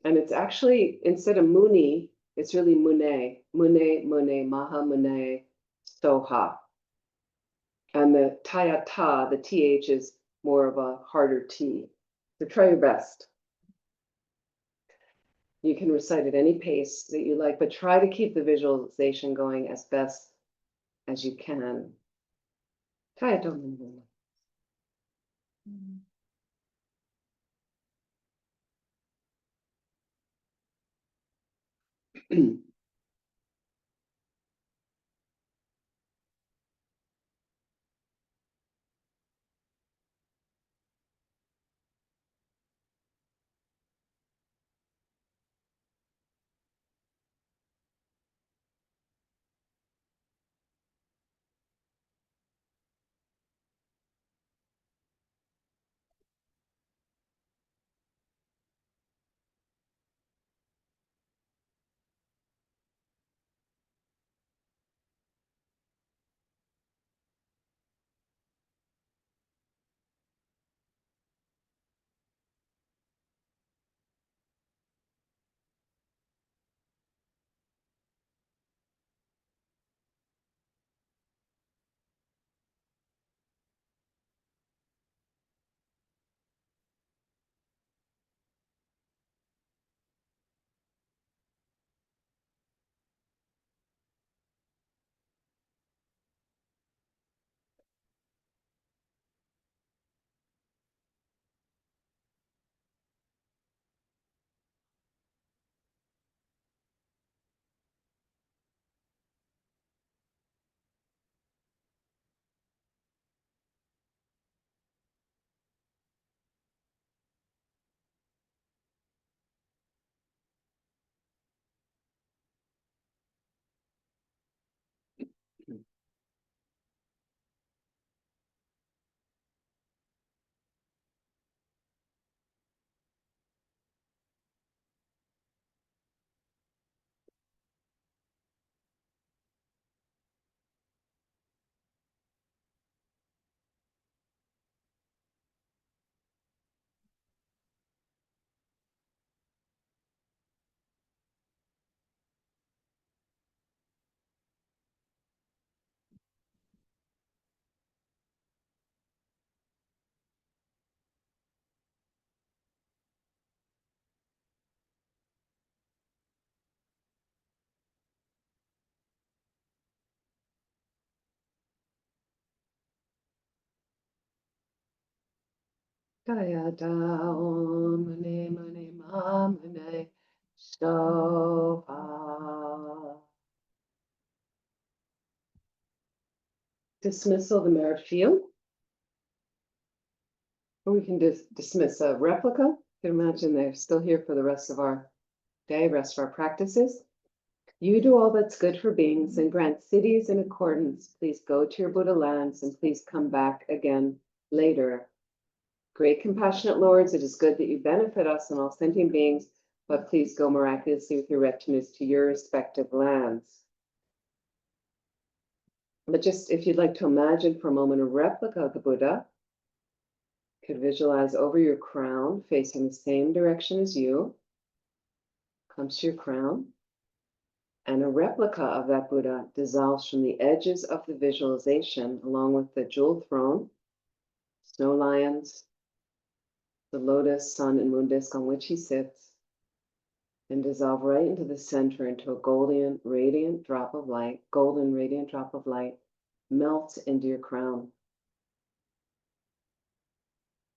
And it's actually, instead of Muni, it's really Mune, Mune, Maha Mune, Soha. And the Tayata, the TH, is more of a harder T. So try your best. You can recite at any pace that you like, but try to keep the visualization going as best as you can. Tayata. Kayata Om Mane Mane Mamane Soha. Dismissal the merit field. Or we can dismiss a replica. You can imagine they're still here for the rest of our day, rest of our practices. You do all that's good for beings and grant cities in accordance. Please go to your Buddha lands and please come back again later. Great compassionate lords, it is good that you benefit us and all sentient beings, but please go miraculously with your retinues to your respective lands. But just if you'd like to imagine for a moment a replica of the Buddha, you could visualize over your crown facing the same direction as you. Comes to your crown. And a replica of that Buddha dissolves from the edges of the visualization, along with the jewel throne, snow lions, the lotus, sun, and moon disk on which he sits, and dissolve right into the center into a golden, radiant drop of light. Golden, radiant drop of light melts into your crown.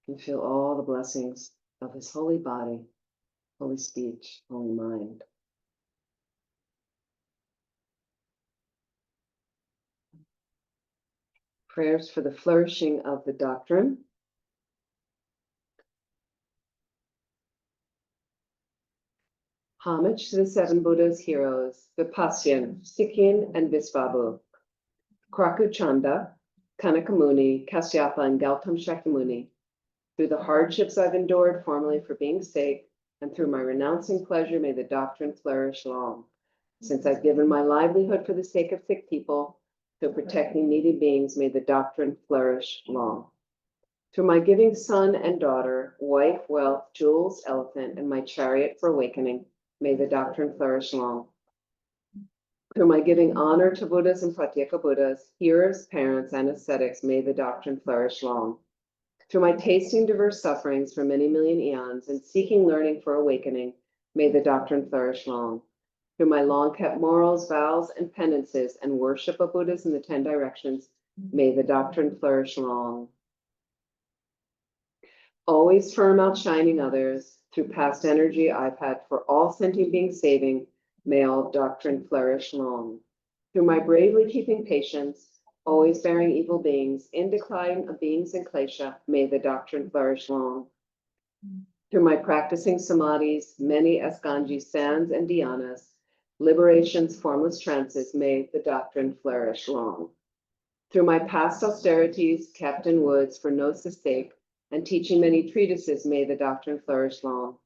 You feel all the blessings of his holy body, holy speech, holy mind. Prayers for the flourishing of the doctrine. Homage to the seven Buddhas heroes, Vipasyan, Sikhin, and Visvabhu, Krakuchanda, Kanakamuni, Kasyapa, and Gautam Shakyamuni. Through the hardships I've endured formerly for being sake, and through my renouncing pleasure, may the doctrine flourish long. Since I've given my livelihood for the sake of sick people, through protecting needy beings, may the doctrine flourish long. Through my giving son and daughter, wife, wealth, jewels, elephant, and my chariot for awakening, may the doctrine flourish long. Through my giving honor to Buddhas and Pratyeka Buddhas, hearers, parents, and ascetics, may the doctrine flourish long. Through my tasting diverse sufferings for many million eons and seeking learning for awakening, may the doctrine flourish long. Through my long-kept morals, vows, and penances, and worship of Buddhas in the 10 directions, may the doctrine flourish long. Always firm outshining others, through past energy I've had for all sentient beings saving, may all doctrine flourish long. Through my bravely keeping patience, always bearing evil beings, in decline of beings in klesha, may the doctrine flourish long. Through my practicing samadhis, many Askanji sands and dhyanas, liberations, formless trances, may the doctrine flourish long. Through my past austerities, kept in woods for gnosis' sake, and teaching many treatises, may the doctrine flourish long.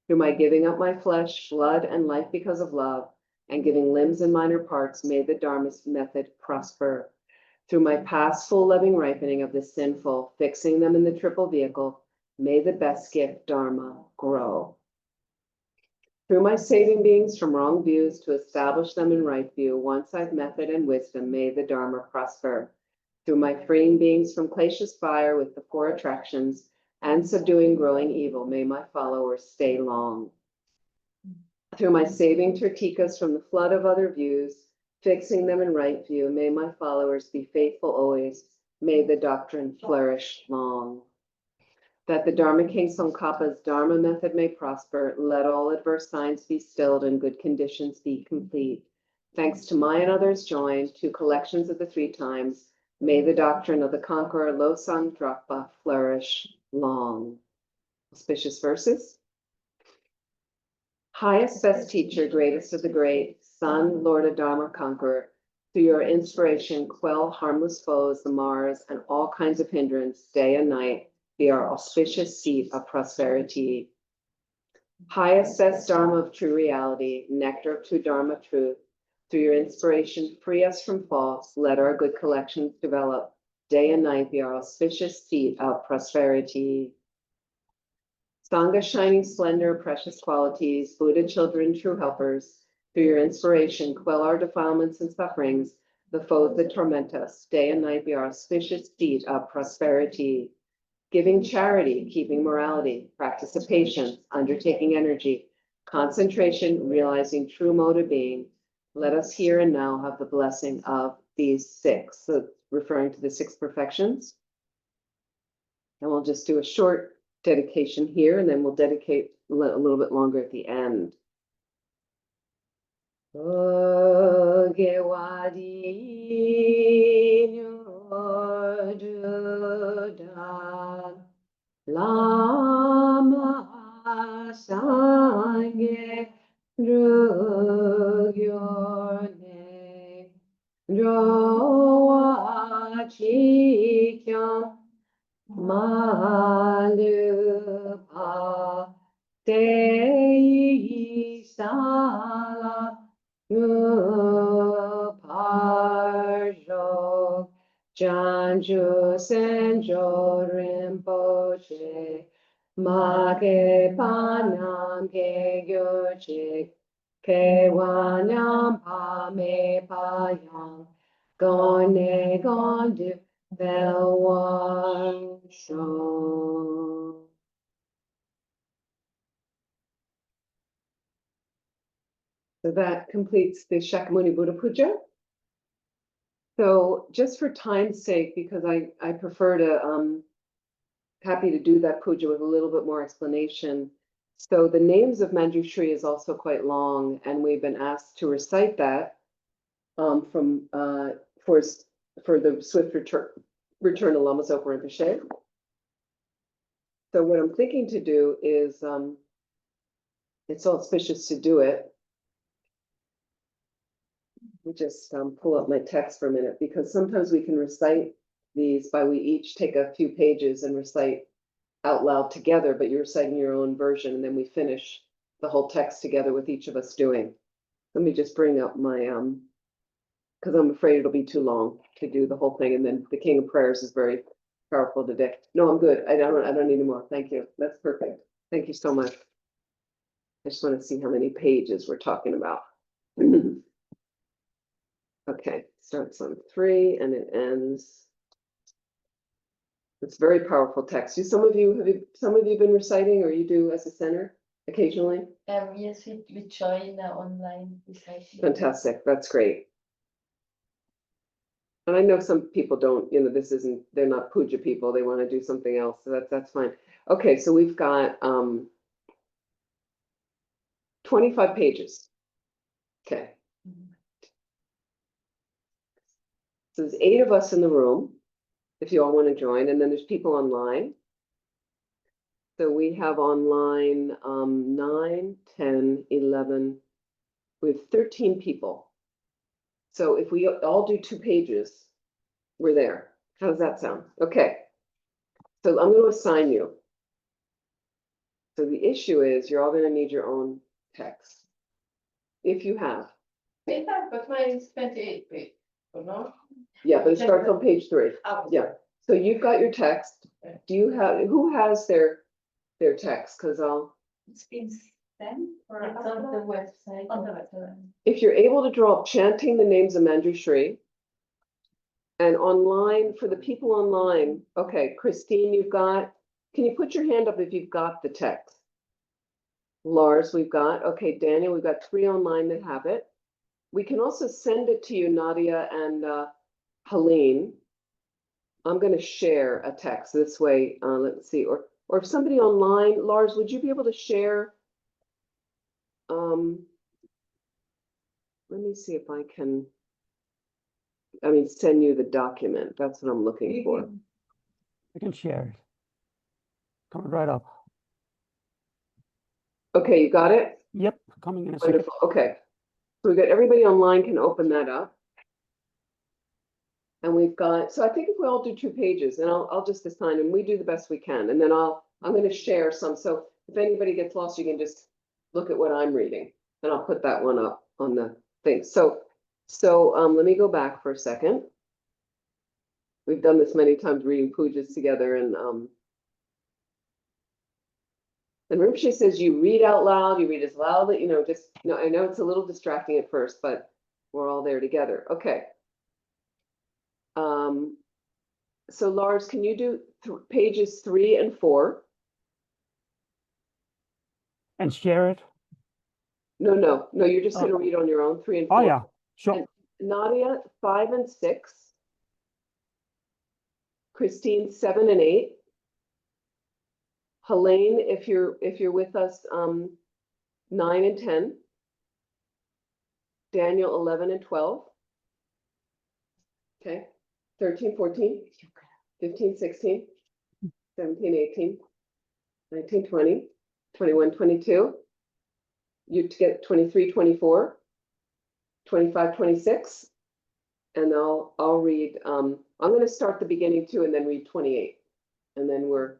Through my giving up my flesh, blood, and life because of love, and giving limbs and minor parts, may the Dharma method prosper. Through my past full loving ripening of the sinful, fixing them in the triple vehicle, may the best gift, Dharma, grow. Through my saving beings from wrong views to establish them in right view, once I've method and wisdom, may the Dharma prosper. Through my freeing beings from klesha's fire with the 4 attractions and subduing growing evil, may my followers stay long. Through my saving Tirtikas from the flood of other views, fixing them in right view, may my followers be faithful always. May the doctrine flourish long. That the Dharma King Tsongkhapa's Dharma method may prosper, let all adverse signs be stilled and good conditions be complete. Thanks to my and others joined, 2 collections of the 3 times, may the doctrine of the conqueror Losang Drakpa flourish long. Auspicious verses. Highest, best teacher, greatest of the great, Son, Lord of Dharma, conqueror, through your inspiration, quell harmless foes, the Mars, and all kinds of hindrance, day and night, be our auspicious seat of prosperity. Highest, best Dharma of true reality, nectar of true Dharma truth, through your inspiration, free us from false, let our good collections develop, day and night be our auspicious seat of prosperity. Sangha shining splendor, precious qualities, Buddha children, true helpers, through your inspiration, quell our defilements and sufferings, the foes that torment us, day and night be our auspicious seat of prosperity. Giving charity, keeping morality, practice of patience, undertaking energy, concentration, realizing true mode of being, let us here and now have the blessing of these 6, so referring to the 6 perfections. And we'll just do a short dedication here, and then we'll dedicate a little bit longer at the end. Lama Sangye Drugyone Drowa Chikyam Malupa Te Sala Parjo Janju Senjo Rinpoche Make Panam Ge Gyochik Ke Wanyam Pa Me Payam Gone Gondu Belwan Shon. So that completes the Shakyamuni Buddha Puja. So just for time's sake, because I prefer to, happy to do that puja with a little bit more explanation. So the names of Manjushri is also quite long, and we've been asked to recite that for the swift return of Lama Zopa Rinpoche. So what I'm thinking to do is, it's auspicious to do it. Let me just pull up my text for a minute, because sometimes we can recite these by we each take a few pages and recite out loud together, but you're reciting your own version, and then we finish the whole text together with each of us doing. Let me just bring up my, because I'm afraid it'll be too long to do the whole thing, and then the King of Prayers is very powerful today. No, I'm good. I don't need any more. Thank you. That's perfect. Thank you so much. I just want to see how many pages we're talking about. Okay, starts on 3 and it ends. It's very powerful text. Some of you been reciting, or you do as a center occasionally? Yes, we join online reciting. Fantastic. That's great. And I know some people don't, they're not puja people. They want to do something else. So that's fine. Okay, so we've got 25 pages. Okay. So there's 8 of us in the room, if you all want to join, and then there's people online. So we have online 9, 10, 11, we have 13 people. So if we all do 2 pages, we're there. How does that sound? Okay. So I'm going to assign you. So the issue is you're all going to need your own text. If you have. But mine is 28 page, no? Yeah, but it starts on page 3. Oh. Yeah. So you've got your text. Do you have, who has their text? Because It's been sent or It's on the website. On the website. if you're able to draw up chanting the names of Manjushri, and online, for the people online, okay, Christine, can you put your hand up if you've got the text? Lars, we've got, okay, Daniel, we've got 3 online that have it. We can also send it to you, Nadia and Helene. I'm going to share a text this way. Let's see, or if somebody online, Lars, would you be able to share? Let me see if I can. Send you the document. That's what I'm looking for. I can share it. Coming right up. Okay, you got it? Yep, coming in a second. Wonderful. Okay. So we've got everybody online can open that up. And we've got, so I think if we all do 2 pages, and I'll just assign, and we do the best we can. And then I'm going to share some. So if anybody gets lost, you can just look at what I'm reading, and I'll put that one up on the thing. So let me go back for a second. We've done this many times, reading pujas together, and Rinpoche says you read out loud, you read as loud that, I know it's a little distracting at first, but we're all there together. Okay. So Lars, can you do pages 3 and 4? And share it? No, you're just going to read on your own, 3 and 4. Oh, yeah, sure. And Nadia, 5 and 6. Christine, 7 and 8. Helene, if you're with us, 9 and 10. Daniel, 11 and 12. Okay, 13, 14, 15, 16, 17, 18, 19, 20, 21, 22. You get 23, 24, 25, 26. And I'll read, I'm gonna start the beginning too and then read 28. And then we're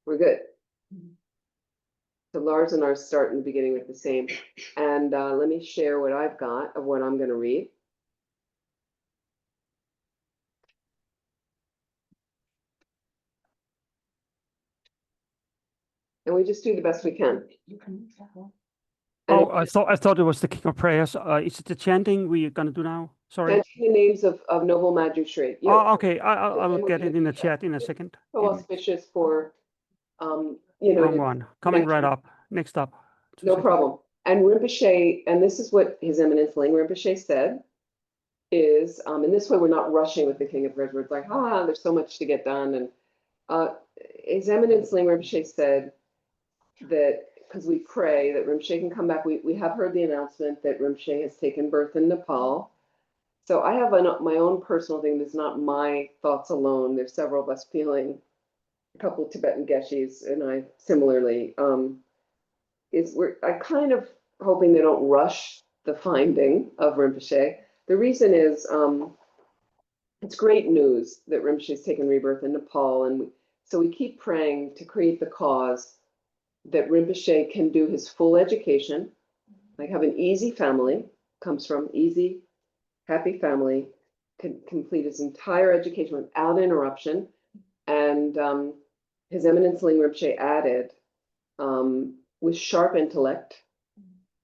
good. So Lars and I start in the beginning with the same. And let me share what I've got of what I'm gonna read. And we just do the best we can. And Oh, I thought it was the King of Prayers. Is it the chanting we're gonna do now? Sorry. chanting the names of noble Manjushri. Oh, okay. I will we're get gonna it in the do that. chat in a second. So Give me- auspicious for, Wrong it's one. Coming right 19 up. Next up. 2 no seconds. problem. And Rinpoche, and this is what His Eminence Ling Rinpoche said, is, and this way we're not rushing with the King of Prayers. It's like, there's so much to get done. And His Eminence Ling Rinpoche said that, because we pray that Rinpoche can come back, we have heard the announcement that Rinpoche has taken birth in Nepal. So I have my own personal thing. That's not my thoughts alone. There's several of us feeling, a couple of Tibetan Geshis and I similarly, I kind of hoping they don't rush the finding of Rinpoche. The reason is, it's great news that Rinpoche has taken rebirth in Nepal. And so we keep praying to create the cause that Rinpoche can do his full education, like have an easy family, comes from easy, happy family, can complete his entire education without interruption. And His Eminence Ling Rinpoche added, with sharp intellect,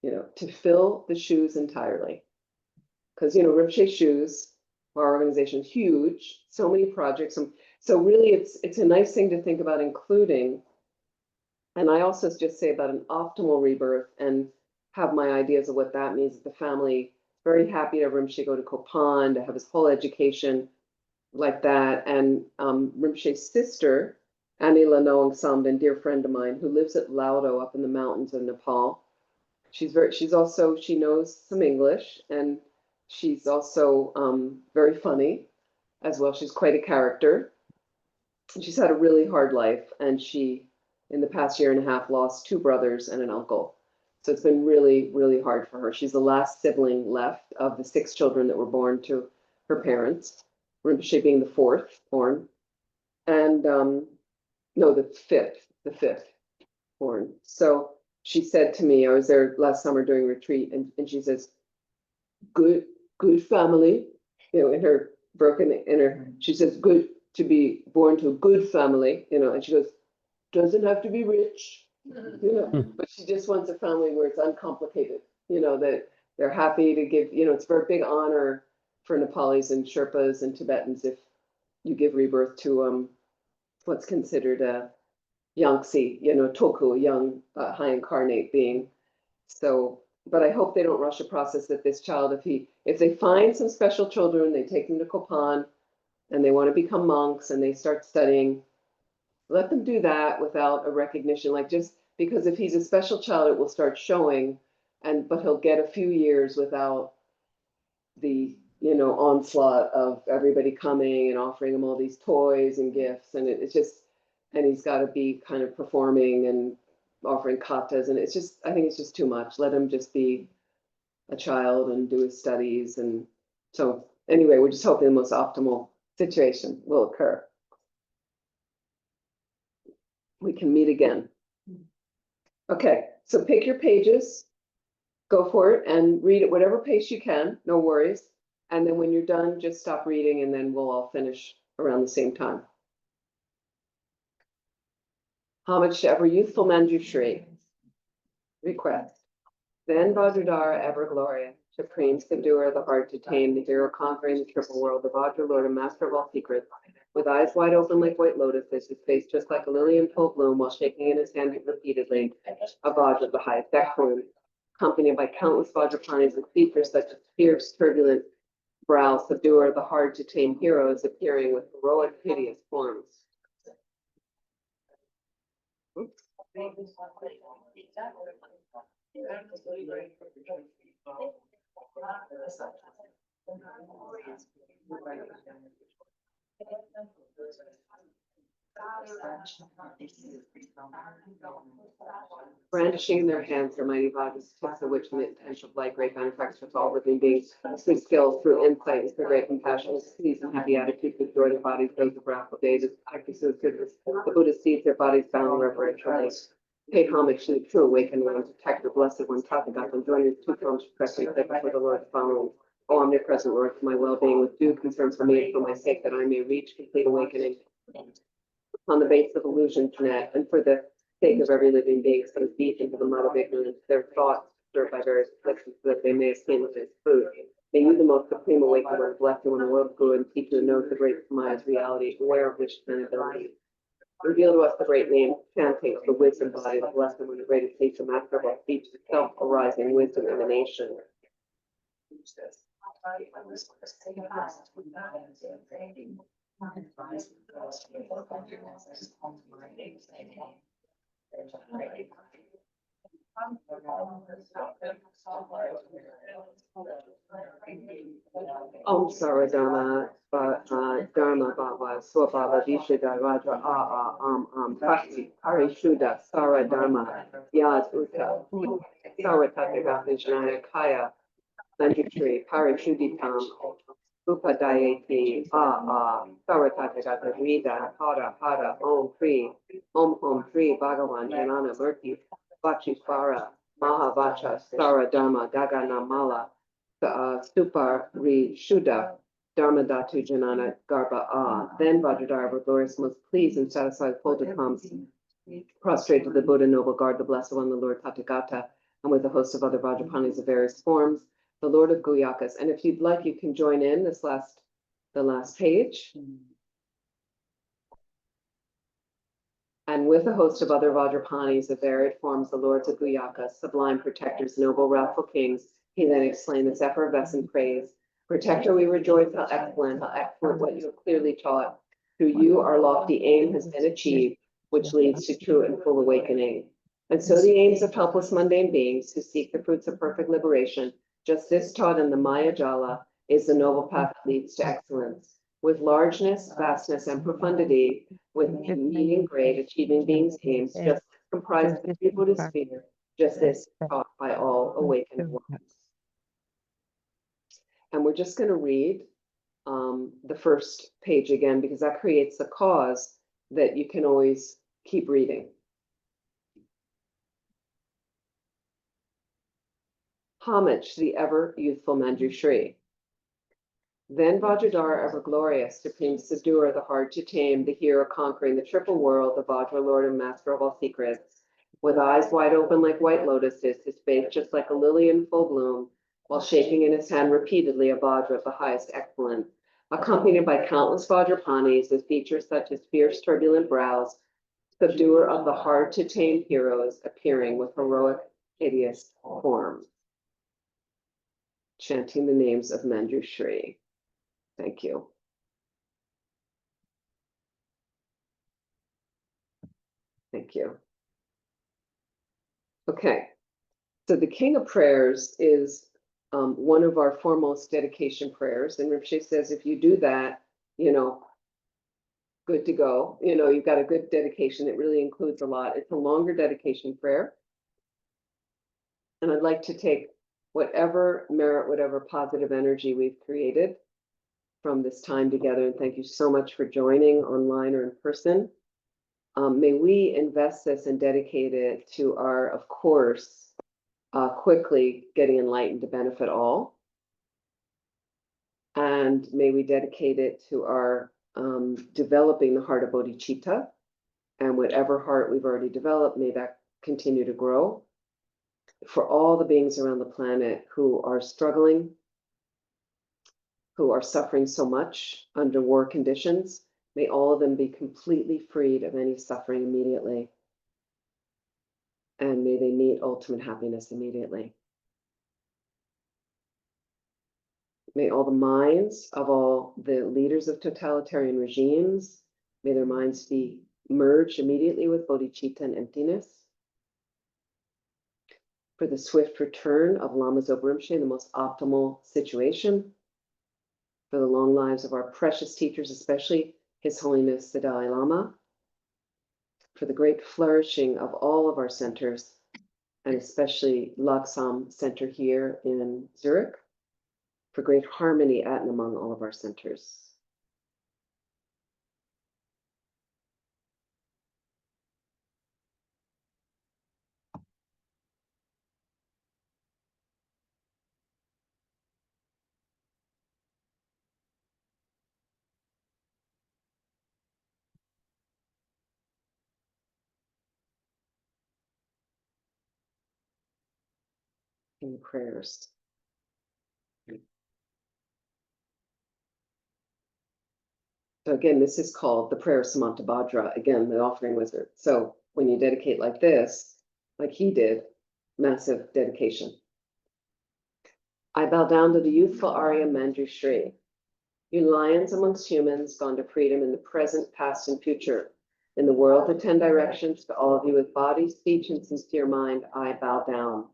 to fill the shoes entirely. Because, Rinpoche Shoes, our organization, is huge, so many projects. So really it's a nice thing to think about including. And I also just say about an optimal rebirth and have my ideas of what that means. The family very happy to have Rinpoche go to Kopan, to have his whole education like that. And Rinpoche's sister, Annie Lanoang Samben, dear friend of mine, who lives at Laudo up in the mountains of Nepal. She knows some English, and she's also very funny as well. She's quite a character. She's had a really hard life, and she, in the past year and a half, lost 2 brothers and an uncle. So it's been really, really hard for her. She's the last sibling left of the 6 children that were born to her parents, Rinpoche being the 4th born. And no, the fifth born. So she said to me, I was there last summer doing retreat, and she says, good family, in her she says, good to be born to a good family, and she goes, doesn't have to be rich, but she just wants a family where it's uncomplicated, that they're happy to give, it's a very big honor for Nepalis and Sherpas and Tibetans if you give rebirth to what's considered a Yangtze, Toku, a young high incarnate being. So, but I hope they don't rush a process that this child, if they find some special children, they take them to Kopan and they want to become monks and they start studying, let them do that without a recognition, like just because if he's a special child, it will start showing, but he'll get a few years without the, onslaught of everybody coming and offering him all these toys and gifts. And it's just, and he's got to be kind of performing and offering katas. And I think it's just too much. Let him just be a child and do his studies. And so anyway, we're just hoping the most optimal situation will occur. We can meet again. Okay, so pick your pages, go for it and read at whatever pace you can, no worries. And then when you're done, just stop reading and then we'll all finish around the same time. Homage to ever youthful Manjushri. Request. Then Vajradhara ever gloria, supreme subduer, the hard to tame, the hero conquering the triple world, the Vajra Lord and master of all secrets, with eyes wide open like white lotuses, his face just like a lily in full bloom, while shaking in his hand repeatedly a Vajra, the highest form, accompanied by countless Vajrapanis with features such as fierce, turbulent brow, subduer, the hard to tame heroes appearing with heroic, hideous forms. Brandishing in their hands their mighty bodies, tips of which in the intention of light, great benefactors with all living beings, through skill, through insight, and through great compassion, peace and happy attitude, to joy their bodies, those of wrathful days, practices goodness. The Buddha sees their bodies bound in reverential paid homage to the true awakened one, protector, blessed one, Tathagata, and join his two forms of presence before the Lord following. O omnipresent Lord, for my well-being, with due concerns for me and for my sake, that I may reach complete awakening on the base of illusion net, and for the sake of every living being, so deep into the mud of ignorance, their thoughts stirred by various afflictions, so that they may attain with his food. May you, the most supreme awakened one, blessed one, the world guru, and teacher, knows the great Samaya's reality, aware of which men ability. Reveal to us the great name, chanting of the wisdom body, the blessed one, the greatest teacher, master of all speech, the self-arising wisdom emanation. Om Sara Dharma, Dharma Baba, Swababa, Vishada, Raja, Bhakti, Parishuddha, Sara Dharma, Yad Uta, Sara Tathagata, Janaya Kaya, Manjushri, Parishuddhitam, Upadayati, Sara Tathagata, Rida, Hara, Om Pri, Bhagavan, Janana Murti, Vachishvara, Mahavacha, Sara Dharma, Gaganamala, Supari Shuddha, Dharmadhatu Janana Garba Then Vajradhara, glorious, most pleased and satisfied, folded palms, prostrate to the Buddha, noble guard, the blessed one, the Lord Tathagata, and with a host of other Vajrapanis of various forms, the Lord of Guyakas. And if you'd like, you can join in the last page. And with a host of other Vajrapanis of varied forms, the lords of Guyakas, sublime protectors, noble, wrathful kings, he then explained this effervescent praise. Protector, we rejoice, how excellent what you have clearly taught. Through you, our lofty aim has been achieved, which leads to true and full awakening. And so the aims of helpless mundane beings who seek the fruits of perfect liberation, just this taught in the Maya Jala, is the noble path that leads to excellence. With largeness, vastness, and profundity, with meaning great, achieving beings' aims, just comprised the three Buddhist sphere, just this taught by all awakened ones. And we're just going to read the first page again, because that creates the cause that you can always keep reading. Homage to the ever youthful Manjushri. Then Vajradhara, ever glorious, supreme subduer, the hard to tame, the hero conquering the triple world, the Vajra lord and master of all secrets. With eyes wide open like white lotuses, his face just like a lily in full bloom, while shaking in his hand repeatedly a Vajra of the highest excellence, accompanied by countless Vajrapanis with features such as fierce turbulent brows, subduer of the hard to tame heroes, appearing with heroic, hideous forms. Chanting the names of Manjushri. Thank you. Thank you. Okay, so the King of Prayers is one of our foremost dedication prayers. And Rinpoche says, if you do that, good to go. You've got a good dedication. It really includes a lot. It's a longer dedication prayer. And I'd like to take whatever merit, whatever positive energy we've created from this time together. And thank you so much for joining online or in person. May we invest this and dedicate it to our, of course, quickly getting enlightened to benefit all. And may we dedicate it to our developing the heart of bodhicitta, and whatever heart we've already developed, may that continue to grow. For all the beings around the planet who are struggling, who are suffering so much under war conditions, may all of them be completely freed of any suffering immediately. And may they meet ultimate happiness immediately. May all the minds of all the leaders of totalitarian regimes, may their minds be merge immediately with bodhicitta and emptiness. For the swift return of Lama Zopa Rinpoche in the most optimal situation. For the long lives of our precious teachers, especially His Holiness the Dalai Lama. For the great flourishing of all of our centers, and especially Laksam Center here in Zurich. For great harmony at and among all of our centers. In prayers. So again, this is called the prayer of Samantabhadra, again, the offering wizard. So when you dedicate like this, like he did, massive dedication. I bow down to the youthful Arya Manjushri. You lions amongst humans, gone to freedom in the present, past, and future. In the world of 10 directions, to all of you with body, speech, and sincere mind, I bow down.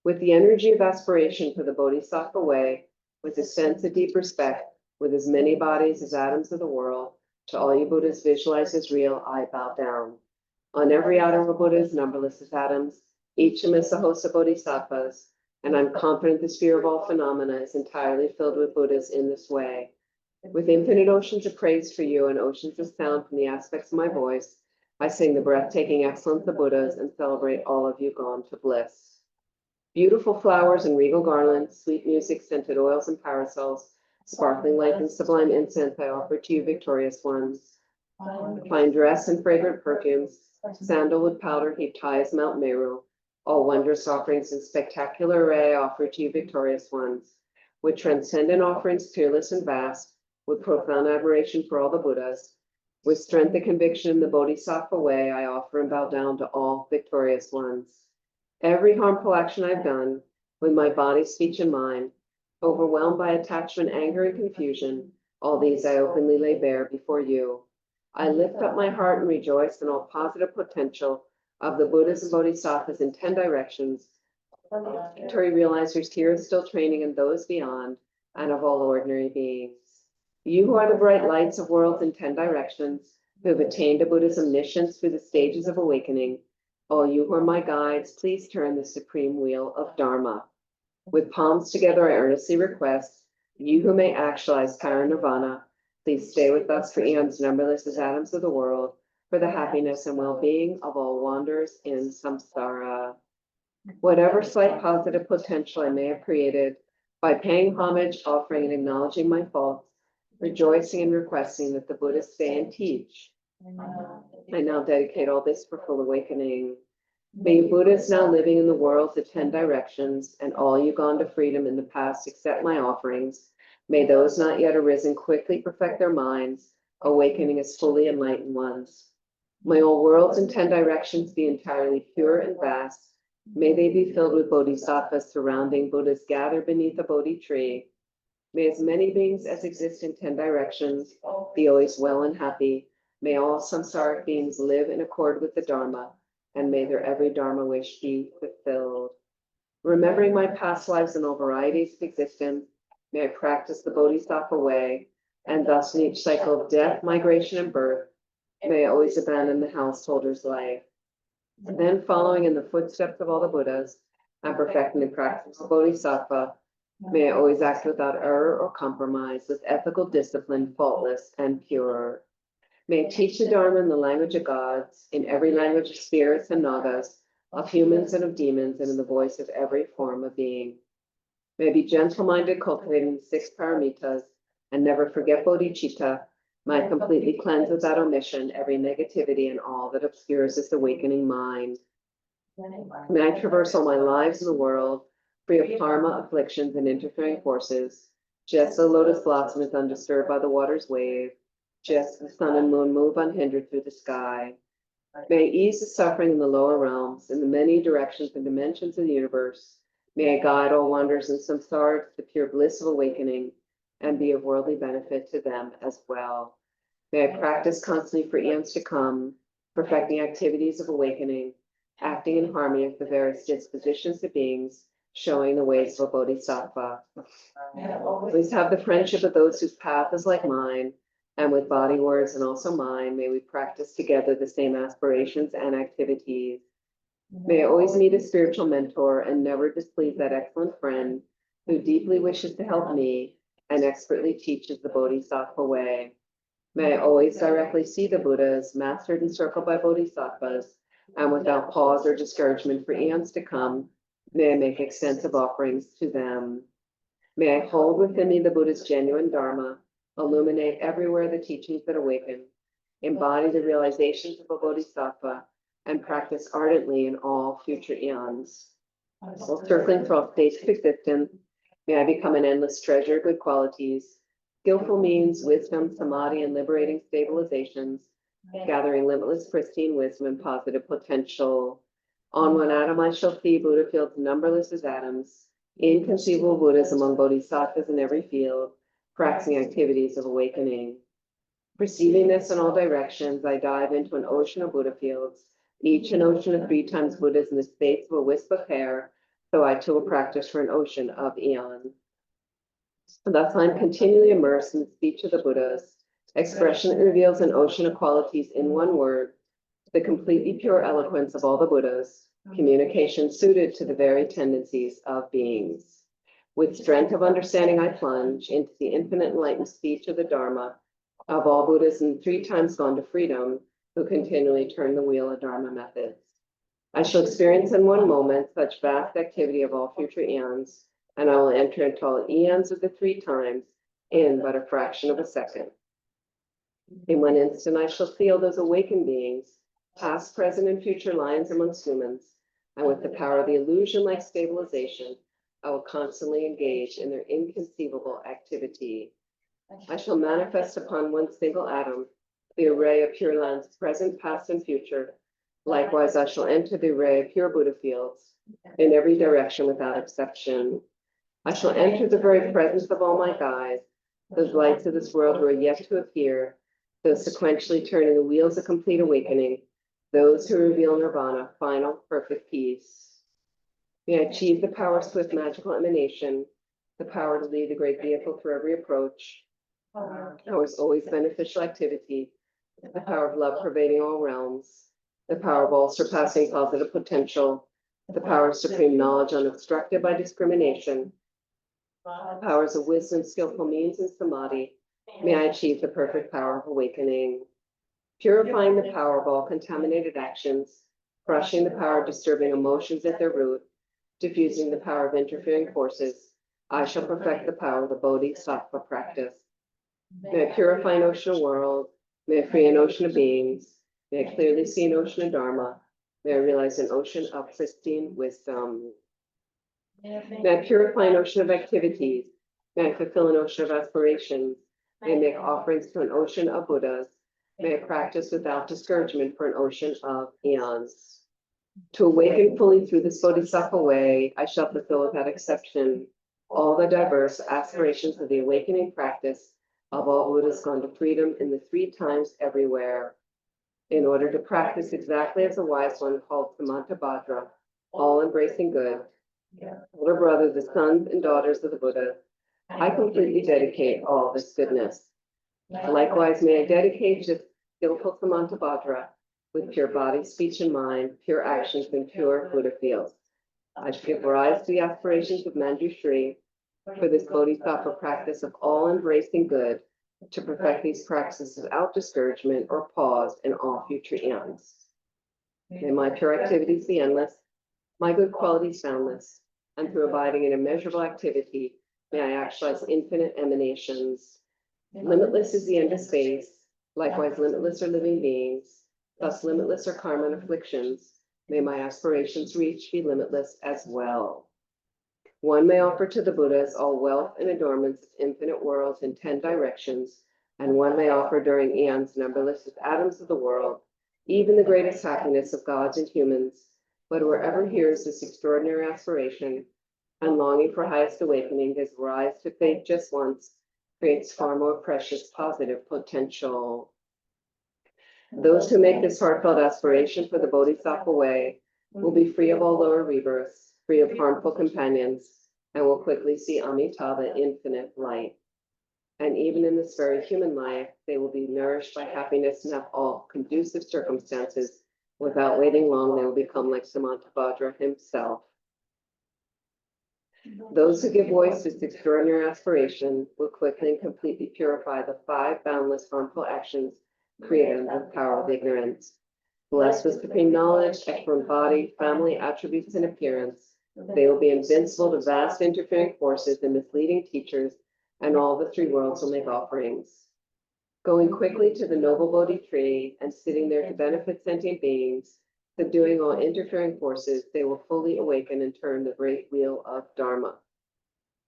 With the energy of aspiration for the Bodhisattva way, with a sense of deep respect, with as many bodies as atoms of the world, to all you Buddhas visualized as real, I bow down. On every atom of Buddha is numberless as atoms, each amidst a host of Bodhisattvas, and I'm confident the sphere of all phenomena is entirely filled with Buddhas in this way. With infinite oceans of praise for you and oceans of sound from the aspects of my voice, I sing the breathtaking excellence of Buddhas and celebrate all of you gone to bliss. Beautiful flowers and regal garlands, sweet music, scented oils and parasols, sparkling light and sublime incense I offer to you, victorious ones. Fine dress and fragrant perfumes, sandalwood powder heaped high as Mount Meru, all wondrous offerings in spectacular array I offer to you, victorious ones. With transcendent offerings, fearless and vast, with profound admiration for all the Buddhas, with strength and conviction in the Bodhisattva way, I offer and bow down to all victorious ones. Every harmful action I've done, with my body, speech, and mind, overwhelmed by attachment, anger, and confusion, all these I openly lay bare before you. I lift up my heart and rejoice in all positive potential of the Buddhas and Bodhisattvas in 10 directions, Victory realizers here is still training and those beyond, and of all ordinary beings. You who are the bright lights of worlds in 10 directions, who have attained to Buddha's omniscience through the stages of awakening, all you who are my guides, please turn the supreme wheel of Dharma. With palms together, I earnestly request, you who may actualize Parinirvana, please stay with us for eons numberless as atoms of the world, for the happiness and well-being of all wanderers in samsara. Whatever slight positive potential I may have created, by paying homage, offering, and acknowledging my faults, rejoicing and requesting that the Buddhas stay and teach, I now dedicate all this for full awakening. May you Buddhas now living in the worlds of 10 directions, and all you gone to freedom in the past accept my offerings, may those not yet arisen quickly perfect their minds, awakening as fully enlightened ones. May all worlds in 10 directions be entirely pure and vast. May they be filled with bodhisattvas surrounding Buddhas gathered beneath the Bodhi tree. May as many beings as exist in 10 directions be always well and happy. May all samsaric beings live in accord with the Dharma, and may their every Dharma wish be fulfilled. Remembering my past lives and all varieties of existence, may I practice the Bodhisattva way, and thus in each cycle of death, migration, and birth, may I always abandon the householder's life. And then following in the footsteps of all the Buddhas, and perfecting the practice of Bodhisattva, may I always act without error or compromise, with ethical discipline, faultless and pure. May I teach the Dharma in the language of gods, in every language of spirits and nagas, of humans and of demons, and in the voice of every form of being. May I be gentle-minded, cultivating the 6 paramitas, and never forget bodhicitta. May I completely cleanse without omission every negativity and all that obscures this awakening mind. May I traverse all my lives in the world, free of karma, afflictions, and interfering forces, just as the lotus blossom is undisturbed by the water's wave, just as the sun and moon move unhindered through the sky. May I ease the suffering in the lower realms, in the many directions and dimensions of the universe. May I guide all wanderers in samsara to the pure bliss of awakening, and be of worldly benefit to them as well. May I practice constantly for eons to come, perfecting activities of awakening, acting in harmony with the various dispositions of beings, showing the ways of a bodhisattva. Always have the friendship of those whose path is like mine, and with body, words, and also mine, may we practice together the same aspirations and activities. May I always meet a spiritual mentor and never displease that excellent friend who deeply wishes to help me and expertly teaches the bodhisattva way. May I always directly see the Buddhas, mastered and circled by bodhisattvas, and without pause or discouragement for eons to come, may I make extensive offerings to them. May I hold within me the Buddha's genuine Dharma, illuminate everywhere the teachings that awaken, embody the realizations of a bodhisattva, and practice ardently in all future eons. While circling through all states of existence, may I become an endless treasure of good qualities, skillful means, wisdom, samadhi, and liberating stabilizations, gathering limitless pristine wisdom and positive potential. On one atom I shall see Buddha fields numberless as atoms, inconceivable Buddhas among bodhisattvas in every field, practicing activities of awakening. Perceiving this in all directions, I dive into an ocean of Buddha fields, each an ocean of 3 times Buddhas in the space of a wisp of hair, so I too will practice for an ocean of eons. Thus I am continually immersed in the speech of the Buddhas, expression that reveals an ocean of qualities in one word, the completely pure eloquence of all the Buddhas, communication suited to the very tendencies of beings. With strength of understanding, I plunge into the infinite enlightened speech of the Dharma of all Buddhas and 3 times gone to freedom, who continually turn the wheel of Dharma methods. I shall experience in one moment such vast activity of all future eons, and I will enter into all eons of the 3 times in but a fraction of a second. In one instant, I shall feel those awakened beings, past, present, and future lions amongst humans, and with the power of the illusion-like stabilization, I will constantly engage in their inconceivable activity. I shall manifest upon one single atom the array of pure lands, present, past, and future. Likewise, I shall enter the array of pure Buddha fields in every direction without exception. I shall enter the very presence of all my guides, those lights of this world who are yet to appear, those sequentially turning the wheels of complete awakening, those who reveal nirvana, final, perfect peace. May I achieve the power of swift magical emanation, the power to lead the great vehicle through every approach, powers always beneficial activity, the power of love pervading all realms, the power of all surpassing positive potential, the power of supreme knowledge unobstructed by discrimination, powers of wisdom, skillful means, and samadhi. May I achieve the perfect power of awakening, purifying the power of all contaminated actions, crushing the power of disturbing emotions at their root, diffusing the power of interfering forces. I shall perfect the power of the bodhisattva practice. May I purify an ocean of world. May I free an ocean of beings. May I clearly see an ocean of Dharma. May I realize an ocean of pristine wisdom. May I purify an ocean of activities. May I fulfill an ocean of aspirations. May I make offerings to an ocean of Buddhas. May I practice without discouragement for an ocean of eons. To awaken fully through this bodhisattva way, I shall fulfill without exception all the diverse aspirations of the awakening practice of all Buddhas gone to freedom in the 3 times everywhere, in order to practice exactly as a wise one called Samantabhadra, all embracing good. Older brother, the sons and daughters of the Buddha, I completely dedicate all this goodness. Likewise, may I dedicate to skillful Samantabhadra with pure body, speech, and mind, pure actions, and pure Buddha fields. I shall give rise to the aspirations of Manjushri for this bodhisattva practice of all embracing good, to perfect these practices without discouragement or pause in all future eons. May my pure activities be endless, my good qualities boundless, and through abiding in immeasurable activity, may I actualize infinite emanations. Limitless is the end of space, likewise limitless are living beings, thus limitless are karma and afflictions. May my aspirations reach be limitless as well. One may offer to the Buddhas all wealth and adornments of infinite worlds in 10 directions, and one may offer during eons numberless as atoms of the world, even the greatest happiness of gods and humans. But wherever hears this extraordinary aspiration and longing for highest awakening, gives rise to faith just once, creates far more precious positive potential. Those who make this heartfelt aspiration for the Bodhisattva way will be free of all lower rebirths, free of harmful companions, and will quickly see Amitabha infinite light. And even in this very human life, they will be nourished by happiness and have all conducive circumstances. Without waiting long, they will become like Samantabhadra himself. Those who give voice to this extraordinary aspiration will quickly and completely purify the 5 boundless harmful actions created under the power of ignorance. Blessed with supreme knowledge, excellent body, family, attributes, and appearance, they will be invincible to vast interfering forces and misleading teachers, and all the 3 worlds will make offerings. Going quickly to the noble Bodhi tree and sitting there to benefit sentient beings, subduing all interfering forces, they will fully awaken and turn the great wheel of Dharma.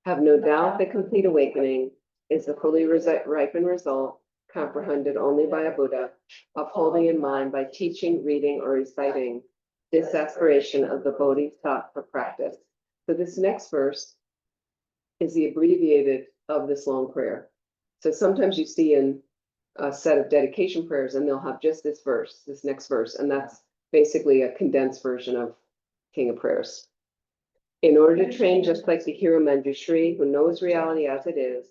Have no doubt that complete awakening is the fully ripened result, comprehended only by a Buddha, upholding in mind by teaching, reading, or reciting this aspiration of the Bodhisattva practice. So this next verse is the abbreviated of this long prayer. So sometimes you see in a set of dedication prayers, and they'll have just this verse, this next verse, and that's basically a condensed version of King of Prayers. In order to train just like the hero Manjushri, who knows reality as it is,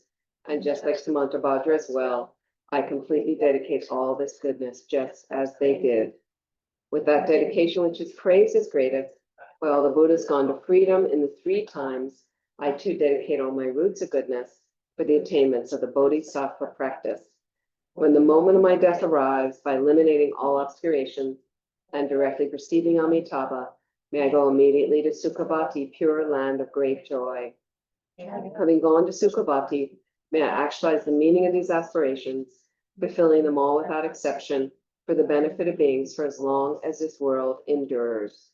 and just like Samantabhadra as well, I completely dedicate all this goodness just as they did. With that dedication, which is praise is greatest, while the Buddha's gone to freedom in the 3 times, I too dedicate all my roots of goodness for the attainments of the Bodhisattva practice. When the moment of my death arrives, by eliminating all obscurations and directly perceiving Amitabha, may I go immediately to Sukhavati, pure land of great joy. Having gone to Sukhavati, may I actualize the meaning of these aspirations, fulfilling them all without exception for the benefit of beings for as long as this world endures.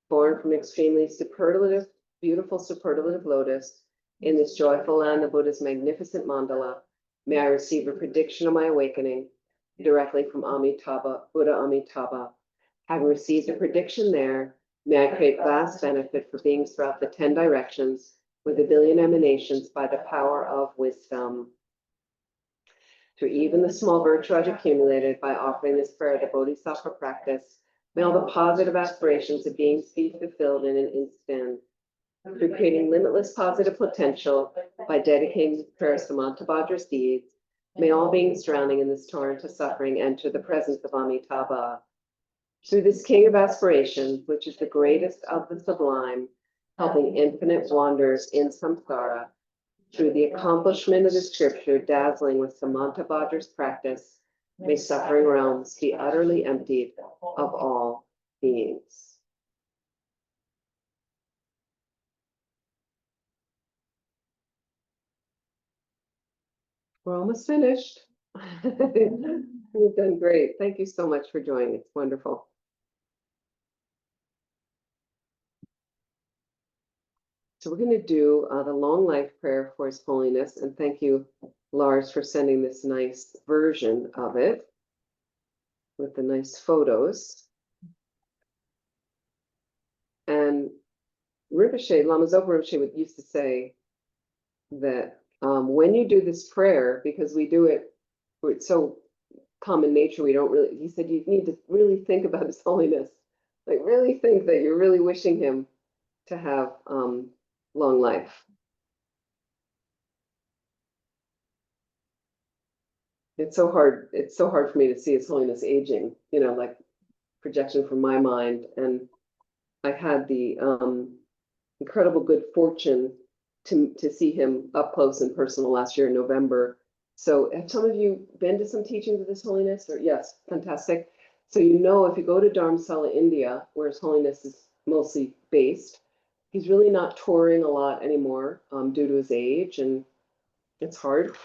Born from extremely superlative, beautiful superlative lotus, in this joyful land of Buddha's magnificent mandala, may I receive a prediction of my awakening directly from Amitabha, Buddha Amitabha. Having received a prediction there, may I create vast benefit for beings throughout the 10 directions with a billion emanations by the power of wisdom. Through even the small virtue I've accumulated by offering this prayer the Bodhisattva practice, may all the positive aspirations of beings be fulfilled in an instant. Through creating limitless positive potential by dedicating this prayer to Samantabhadra's deeds, may all beings drowning in this torrent of suffering enter the presence of Amitabha. Through this king of aspirations, which is the greatest of the sublime, helping infinite wanderers in samsara, through the accomplishment of the scripture dazzling with Samantabhadra's practice, may suffering realms be utterly emptied of all beings. We're almost finished. You've done great. Thank you so much for joining. It's wonderful. So we're going to do the long life prayer for His Holiness. And thank you, Lars, for sending this nice version of it with the nice photos. And Rinpoche, Lama Zopa Rinpoche used to say that when you do this prayer, because we do it, it's so common nature, we don't really, he said you need to really think about His Holiness. Like really think that you're really wishing him to have long life. It's so hard for me to see His Holiness aging, you know, like projection from my mind. And I had the incredible good fortune to see him up close and personal last year in November. So have some of you been to some teachings of His Holiness? Or yes, fantastic. So you know, if you go to Dharamsala, India, where His Holiness is mostly based, he's really not touring a lot anymore due to his age, and it's hard.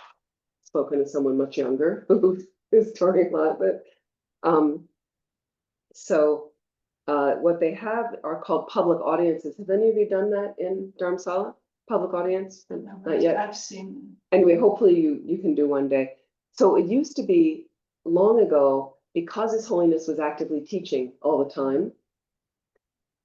Spoken to someone much younger who's touring a lot, but so what they have are called public audiences. Have any of you done that in Dharamsala? Public audience? Not yet. I've seen. Anyway, hopefully you can do one day. So it used to be long ago, because His Holiness was actively teaching all the time.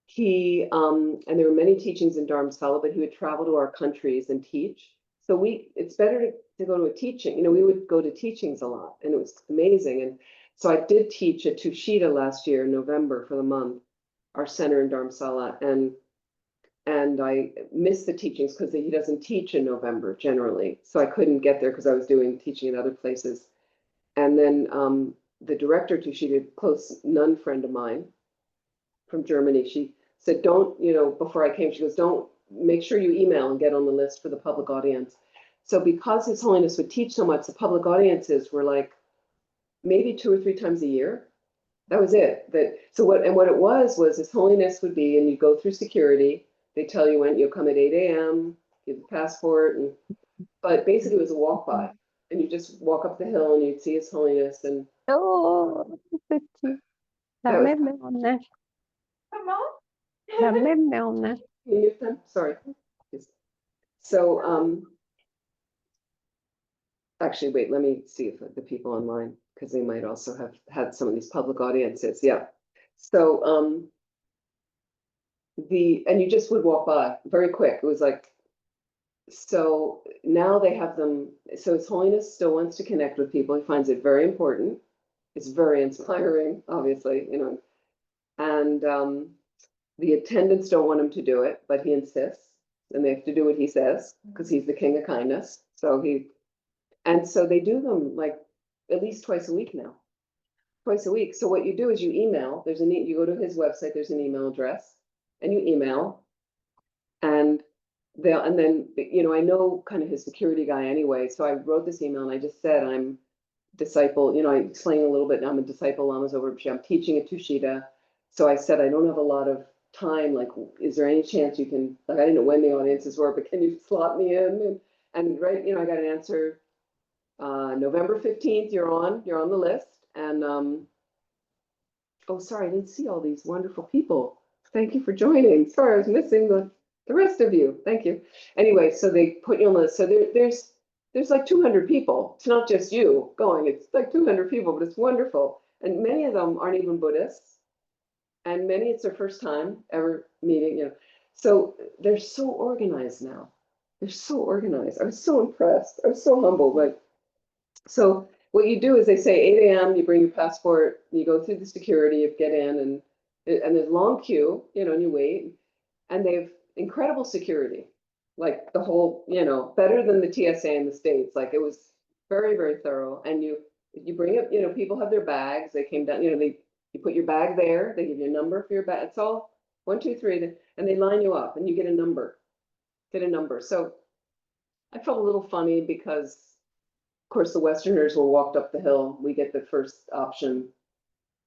He and there were many teachings in Dharamsala, but he would travel to our countries and teach. So it's better to go to a teaching. You know, we would go to teachings a lot, and it was amazing. And So I did teach at Tushita last year in November for the month, our center in Dharamsala, and I missed the teachings because he doesn't teach in November generally. So I couldn't get there because I was doing teaching in other places. And then the director of Tushita, a close nun friend of mine from Germany, she said, don't, before I came, she goes, don't, make sure you email and get on the list for the public audience. So because His Holiness would teach so much, the public audiences were like maybe 2 or 3 times a year. That was it. What it was His Holiness would be, and you go through security. They tell you when you'll come at 8 a.m., give the passport, but basically it was a walk by, and you just walk up the hill and you'd see His Holiness, and that was, Come on. you knew them? Sorry. So actually, wait, let me see if the people online, because they might also have had some of these public audiences. Yeah. So and you just would walk by very quick. It was like, so now they have them. So His Holiness still wants to connect with people. He finds it very important. It's very inspiring, obviously, and the attendants don't want him to do it, but he insists, and they have to do what he says because he's the king of kindness. So they do them like at least twice a week now. Twice a week. So what you do is you email. You go to his website. There's an email address, and you email, and then I know kind of his security guy anyway. So I wrote this email and I just said I'm disciple. I explained a little bit. I'm a disciple lamas over. I'm teaching at Tushita. So I said I don't have a lot of time. Like, is there any chance you can? Like, I didn't know when the audiences were, but can you slot me in? And right, I got an answer. November 15th, you're on the list. And oh, sorry, I didn't see all these wonderful people. Thank you for joining. Sorry, I was missing the rest of you. Thank you. Anyway, so they put you on the list. So there's like 200 people. It's not just you going. It's like 200 people, but it's wonderful. And many of them aren't even Buddhists. And many, it's their first time ever meeting, So they're so organized now. They're so organized. I was so impressed. I was so humbled. So what you do is they say 8 a.m., you bring your passport, you go through the security, you get in, and there's a long queue, and you wait. And they have incredible security, like the whole, better than the TSA in the States. Like, it was very, very thorough. And you bring up, people have their bags. They came down, you put your bag there. They give you a number for your bag. It's all 1, 2, 3, and they line you up, and you get a number. So I felt a little funny because, of course, the Westerners were walked up the hill. We get the first option,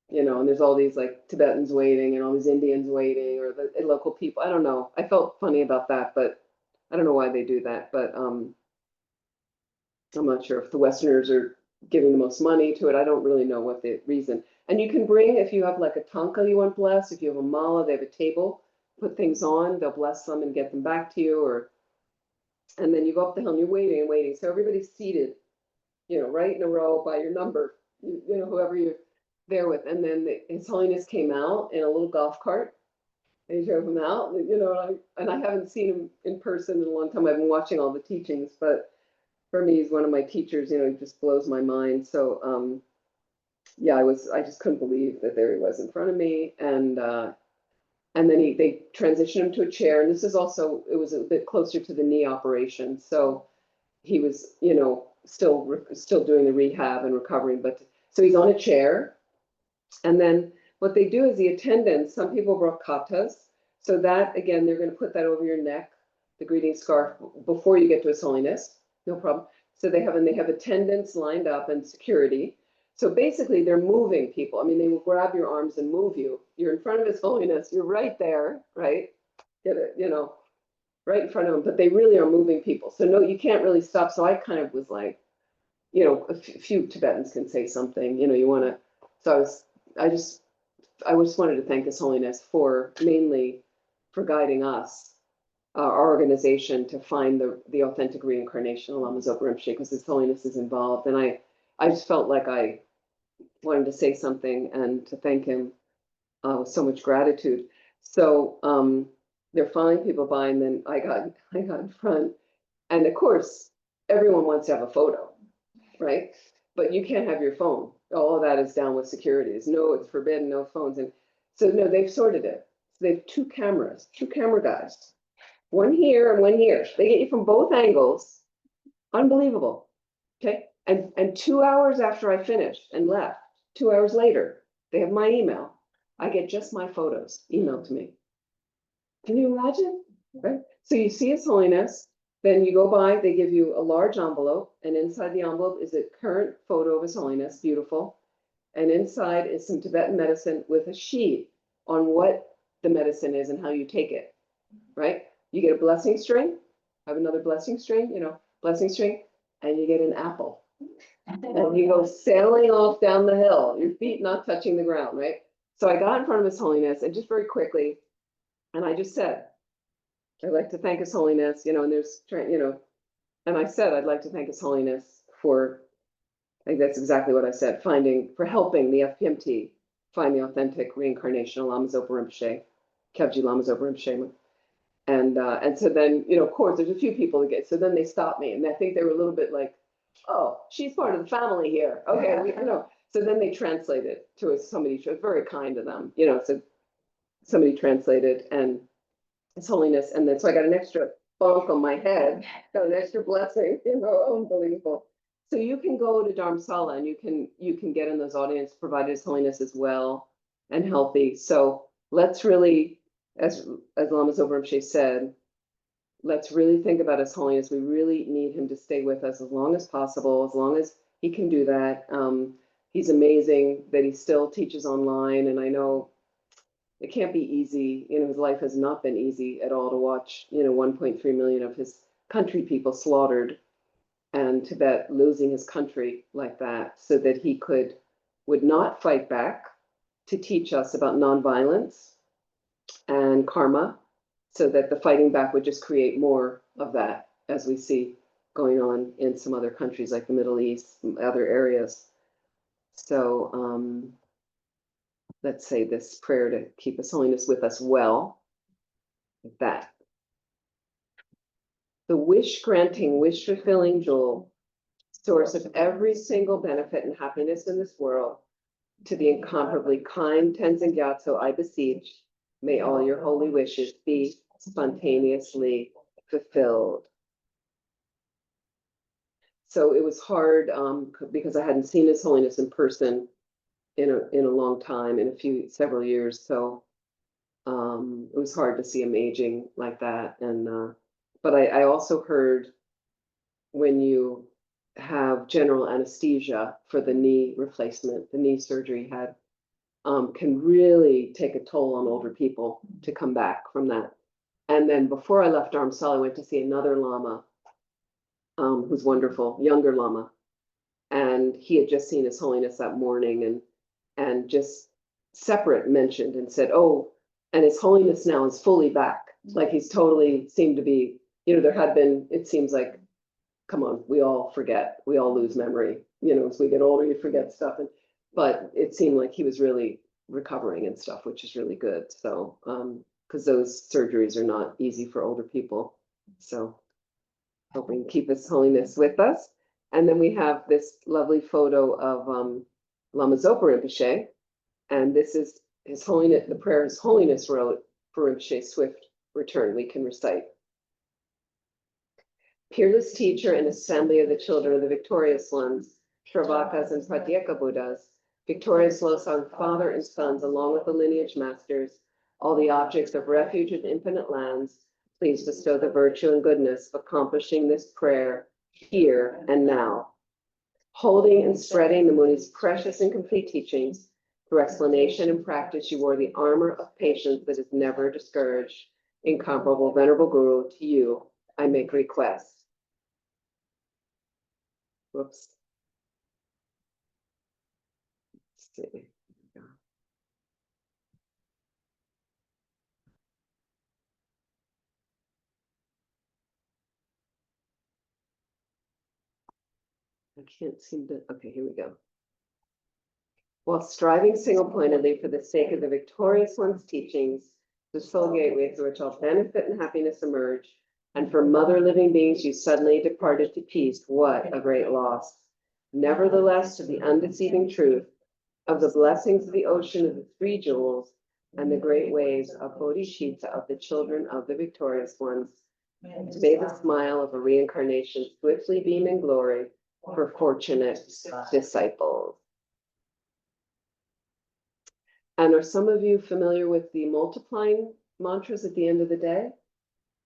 and there's all these like Tibetans waiting and all these Indians waiting, or the local people. I don't know. I felt funny about that, but I don't know why they do that. But I'm not sure if the Westerners are giving the most money to it. I don't really know what the reason. And you can bring, if you have like a tanka you want blessed, if you have a mala, they have a table, put things on, they'll bless them and get them back to you, and then you go up the hill and you're waiting and waiting. So everybody's seated, right in a row by your number, whoever you're there with. And then His Holiness came out in a little golf cart, and he drove him out, and I haven't seen him in person in a long time. I've been watching all the teachings, but for me, he's one of my teachers, he just blows my mind. So, yeah, I just couldn't believe that there he was in front of me. And then they transitioned him to a chair. And this is also, it was a bit closer to the knee operation. So he was, still doing the rehab and recovering. But so he's on a chair. And then what they do is the attendants, some people brought katas. So that, again, they're going to put that over your neck, the greeting scarf, before you get to His Holiness. No problem. So they have attendants lined up and security. So basically, they're moving people. I mean, they will grab your arms and move you. You're in front of His Holiness. You're right there, right? Get it, right in front of him. But they really are moving people. So no, you can't really stop. So I kind of was like, a few Tibetans can say something. You want to. So I just wanted to thank His Holiness mainly for guiding us, our organization, to find the authentic reincarnation of Lama Zopa Rinpoche, because His Holiness is involved. And I just felt like I wanted to say something and to thank him with so much gratitude. So they're following people by, and then I got in front, and of course everyone wants to have a photo, right? but you can't have your phone. All of that is down with securities. No, it's forbidden, no phones. And so no, they've sorted it. So they have two camera guys, one here and one here. They get you from both angles. Unbelievable. Okay. And 2 hours after I finished and left, 2 hours later, they have my email. I get just my photos emailed to me. Can you imagine? Right? So you see His Holiness, then you go by, they give you a large envelope, and inside the envelope is a current photo of His Holiness, beautiful. And inside is some Tibetan medicine with a sheet on what the medicine is and how you take it, right? You get a blessing string, have another blessing string, blessing string, and you get an apple. And you go sailing off down the hill, your feet not touching the ground, right? So I got in front of His Holiness, and just very quickly, and I just said, I'd like to thank His Holiness, and and I said, I'd like to thank His Holiness for, I think that's exactly what I said, for helping the FPMT find the authentic reincarnation of Lama Zopa Rinpoche, Kevji Lama Zopa Rinpoche. And so then, of course, there's a few people that get, so then they stopped me, and I think they were a little bit like, oh, she's part of the family here. Okay, So then they translated to us, somebody was very kind to them, so somebody translated, and His Holiness, and then so I got an extra bonk on my head, got an extra blessing, unbelievable. So you can go to Dharamsala and you can get in those audience, provided His Holiness is well and healthy. So let's really, as Lama Zopa Rinpoche said, let's really think about His Holiness. We really need him to stay with us as long as possible, as long as he can do that. He's amazing that he still teaches online, and I know it can't be easy. His life has not been easy at all to watch, 1.3 million of his country people slaughtered, and Tibet losing his country like that, so that he would not fight back to teach us about nonviolence and karma, so that the fighting back would just create more of that, as we see going on in some other countries like the Middle East, and other areas. So let's say this prayer to keep His Holiness with us well. Like that. The wish-granting, wish-fulfilling jewel, source of every single benefit and happiness in this world, to the incomparably kind Tenzin Gyatso, I beseech, may all your holy wishes be spontaneously fulfilled. So it was hard because I hadn't seen His Holiness in person in a long time, several years. So it was hard to see him aging like that. And but I also heard, when you have general anesthesia for the knee replacement, the knee surgery he had, can really take a toll on older people to come back from that. And then before I left Dharamsala, I went to see another Lama, who's wonderful, younger Lama. And he had just seen His Holiness that morning, and just separate mentioned and said, oh, and His Holiness now is fully back. Like he's totally seemed to be, there had been, it seems like, come on, we all forget, we all lose memory, as we get older, you forget stuff. But it seemed like he was really recovering and stuff, which is really good. So, because those surgeries are not easy for older people. So hoping to keep His Holiness with us. And then we have this lovely photo of Lama Zopa Rinpoche. And this is His Holiness, the prayer His Holiness wrote for Rinpoche's swift return. We can recite. Peerless teacher and assembly of the children of the victorious ones, Shravakas and Pratyeka Buddhas, victorious Losang father and sons, along with the lineage masters, all the objects of refuge in infinite lands, please bestow the virtue and goodness of accomplishing this prayer here and now. Holding and spreading the Muni's precious and complete teachings, through explanation and practice, you wore the armor of patience that is never discouraged. Incomparable Venerable Guru, to you I make request. Whoops. Let's see. I can't seem to, okay, here we go. While striving single-pointedly for the sake of the victorious one's teachings, the soul gateway through which all benefit and happiness emerge, and for mother living beings you suddenly departed to peace, what a great loss. nevertheless to the undeceiving truth of the blessings of the ocean of the three jewels and the great waves of bodhicitta of the children of the victorious ones. May the smile of a reincarnation swiftly beam in glory for fortunate disciples. And are some of you familiar with the multiplying mantras at the end of the day?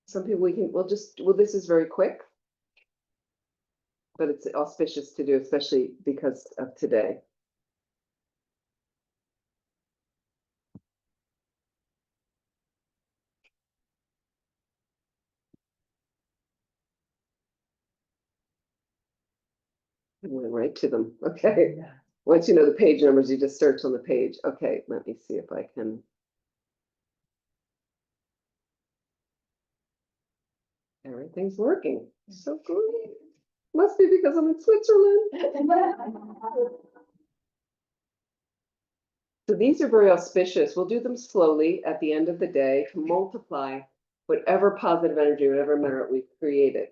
Some people this is very quick, but it's auspicious to do, especially because of today. I went right to them. Okay. Once you know the page numbers, you just search on the page. Okay, let me see if I can. Everything's working. So great. Must be because I'm in Switzerland. So these are very auspicious. We'll do them slowly at the end of the day to multiply whatever positive energy, whatever merit we've created.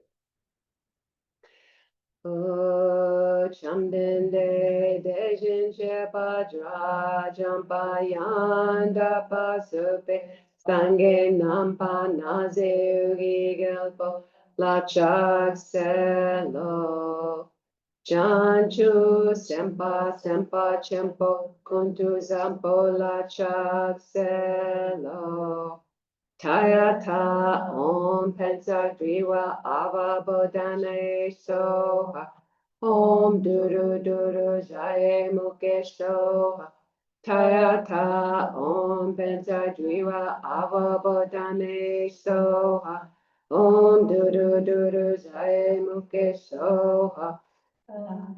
Chamdende dejin chepa dra jampa yanda pasupe sange nampa naze ugi gelpo la chak selo Janju sempa sempa chempo kuntu zampo la chak selo Tayata om pensa driva ava bodhane soha om duru duru jaye muke soha Tayata om pensa driva ava bodhane soha om duru duru jaye muke soha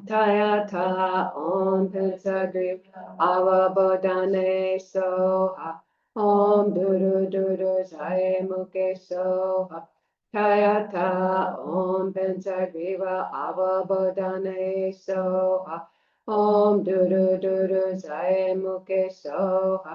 Tayata om pensa driva ava bodhane soha Om Duru Duru Jaya Muke Soha Tayata Om Pensagriva Avabodhane Soha Om Duru Duru Jaya Muke Soha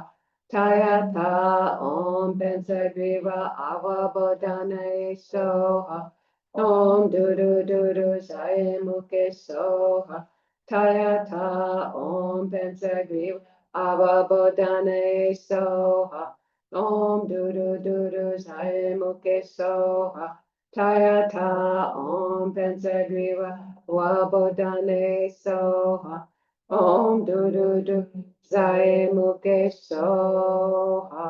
Tayata Om Pensagriva Avabodhane Soha Om Duru Duru Jaya Muke Soha Tayata Om Pensagriva Avabodhane soha Om Duru Duru Jaya Muke soha Tayata Om Pensagriva Avabodhane soha Om Duru Duru Jaya Muke soha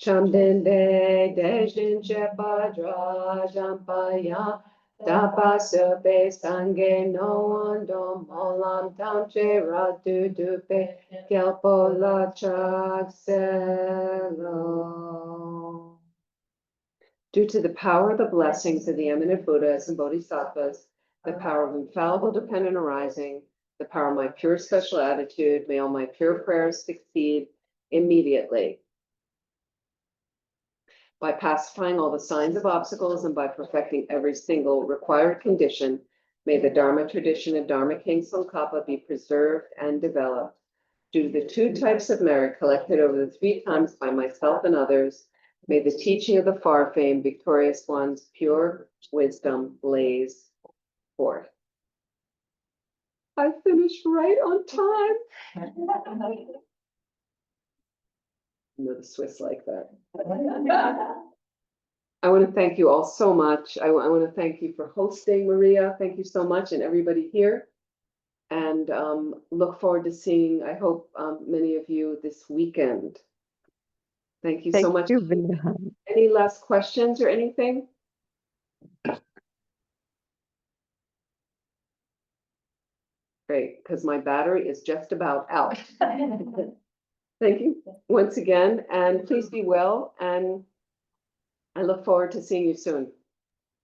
Chamdende Dejin Chepa Dra Jampaya Tapa supe sange no ando molam tamche ratu dupe kelpo la chak selo. Due to the power of the blessings of the eminent Buddhas and Bodhisattvas, the power of infallible dependent arising, the power of my pure special attitude, may all my pure prayers succeed immediately. By pacifying all the signs of obstacles and by perfecting every single required condition, may the Dharma tradition of Dharma King Tsongkhapa be preserved and developed. Due to the two types of merit collected over the 3 times by myself and others, may the teaching of the far-famed victorious one's pure wisdom blaze forth. I finished right on time. I know the Swiss like that. I want to thank you all so much. I want to thank you for hosting, Maria. Thank you so much, and everybody here. And look forward to seeing, I hope, many of you this weekend. Thank you so much. Thank you, Vinay. Any last questions or anything? Great, because my battery is just about out. Thank you once again, and please be well, and I look forward to seeing you soon.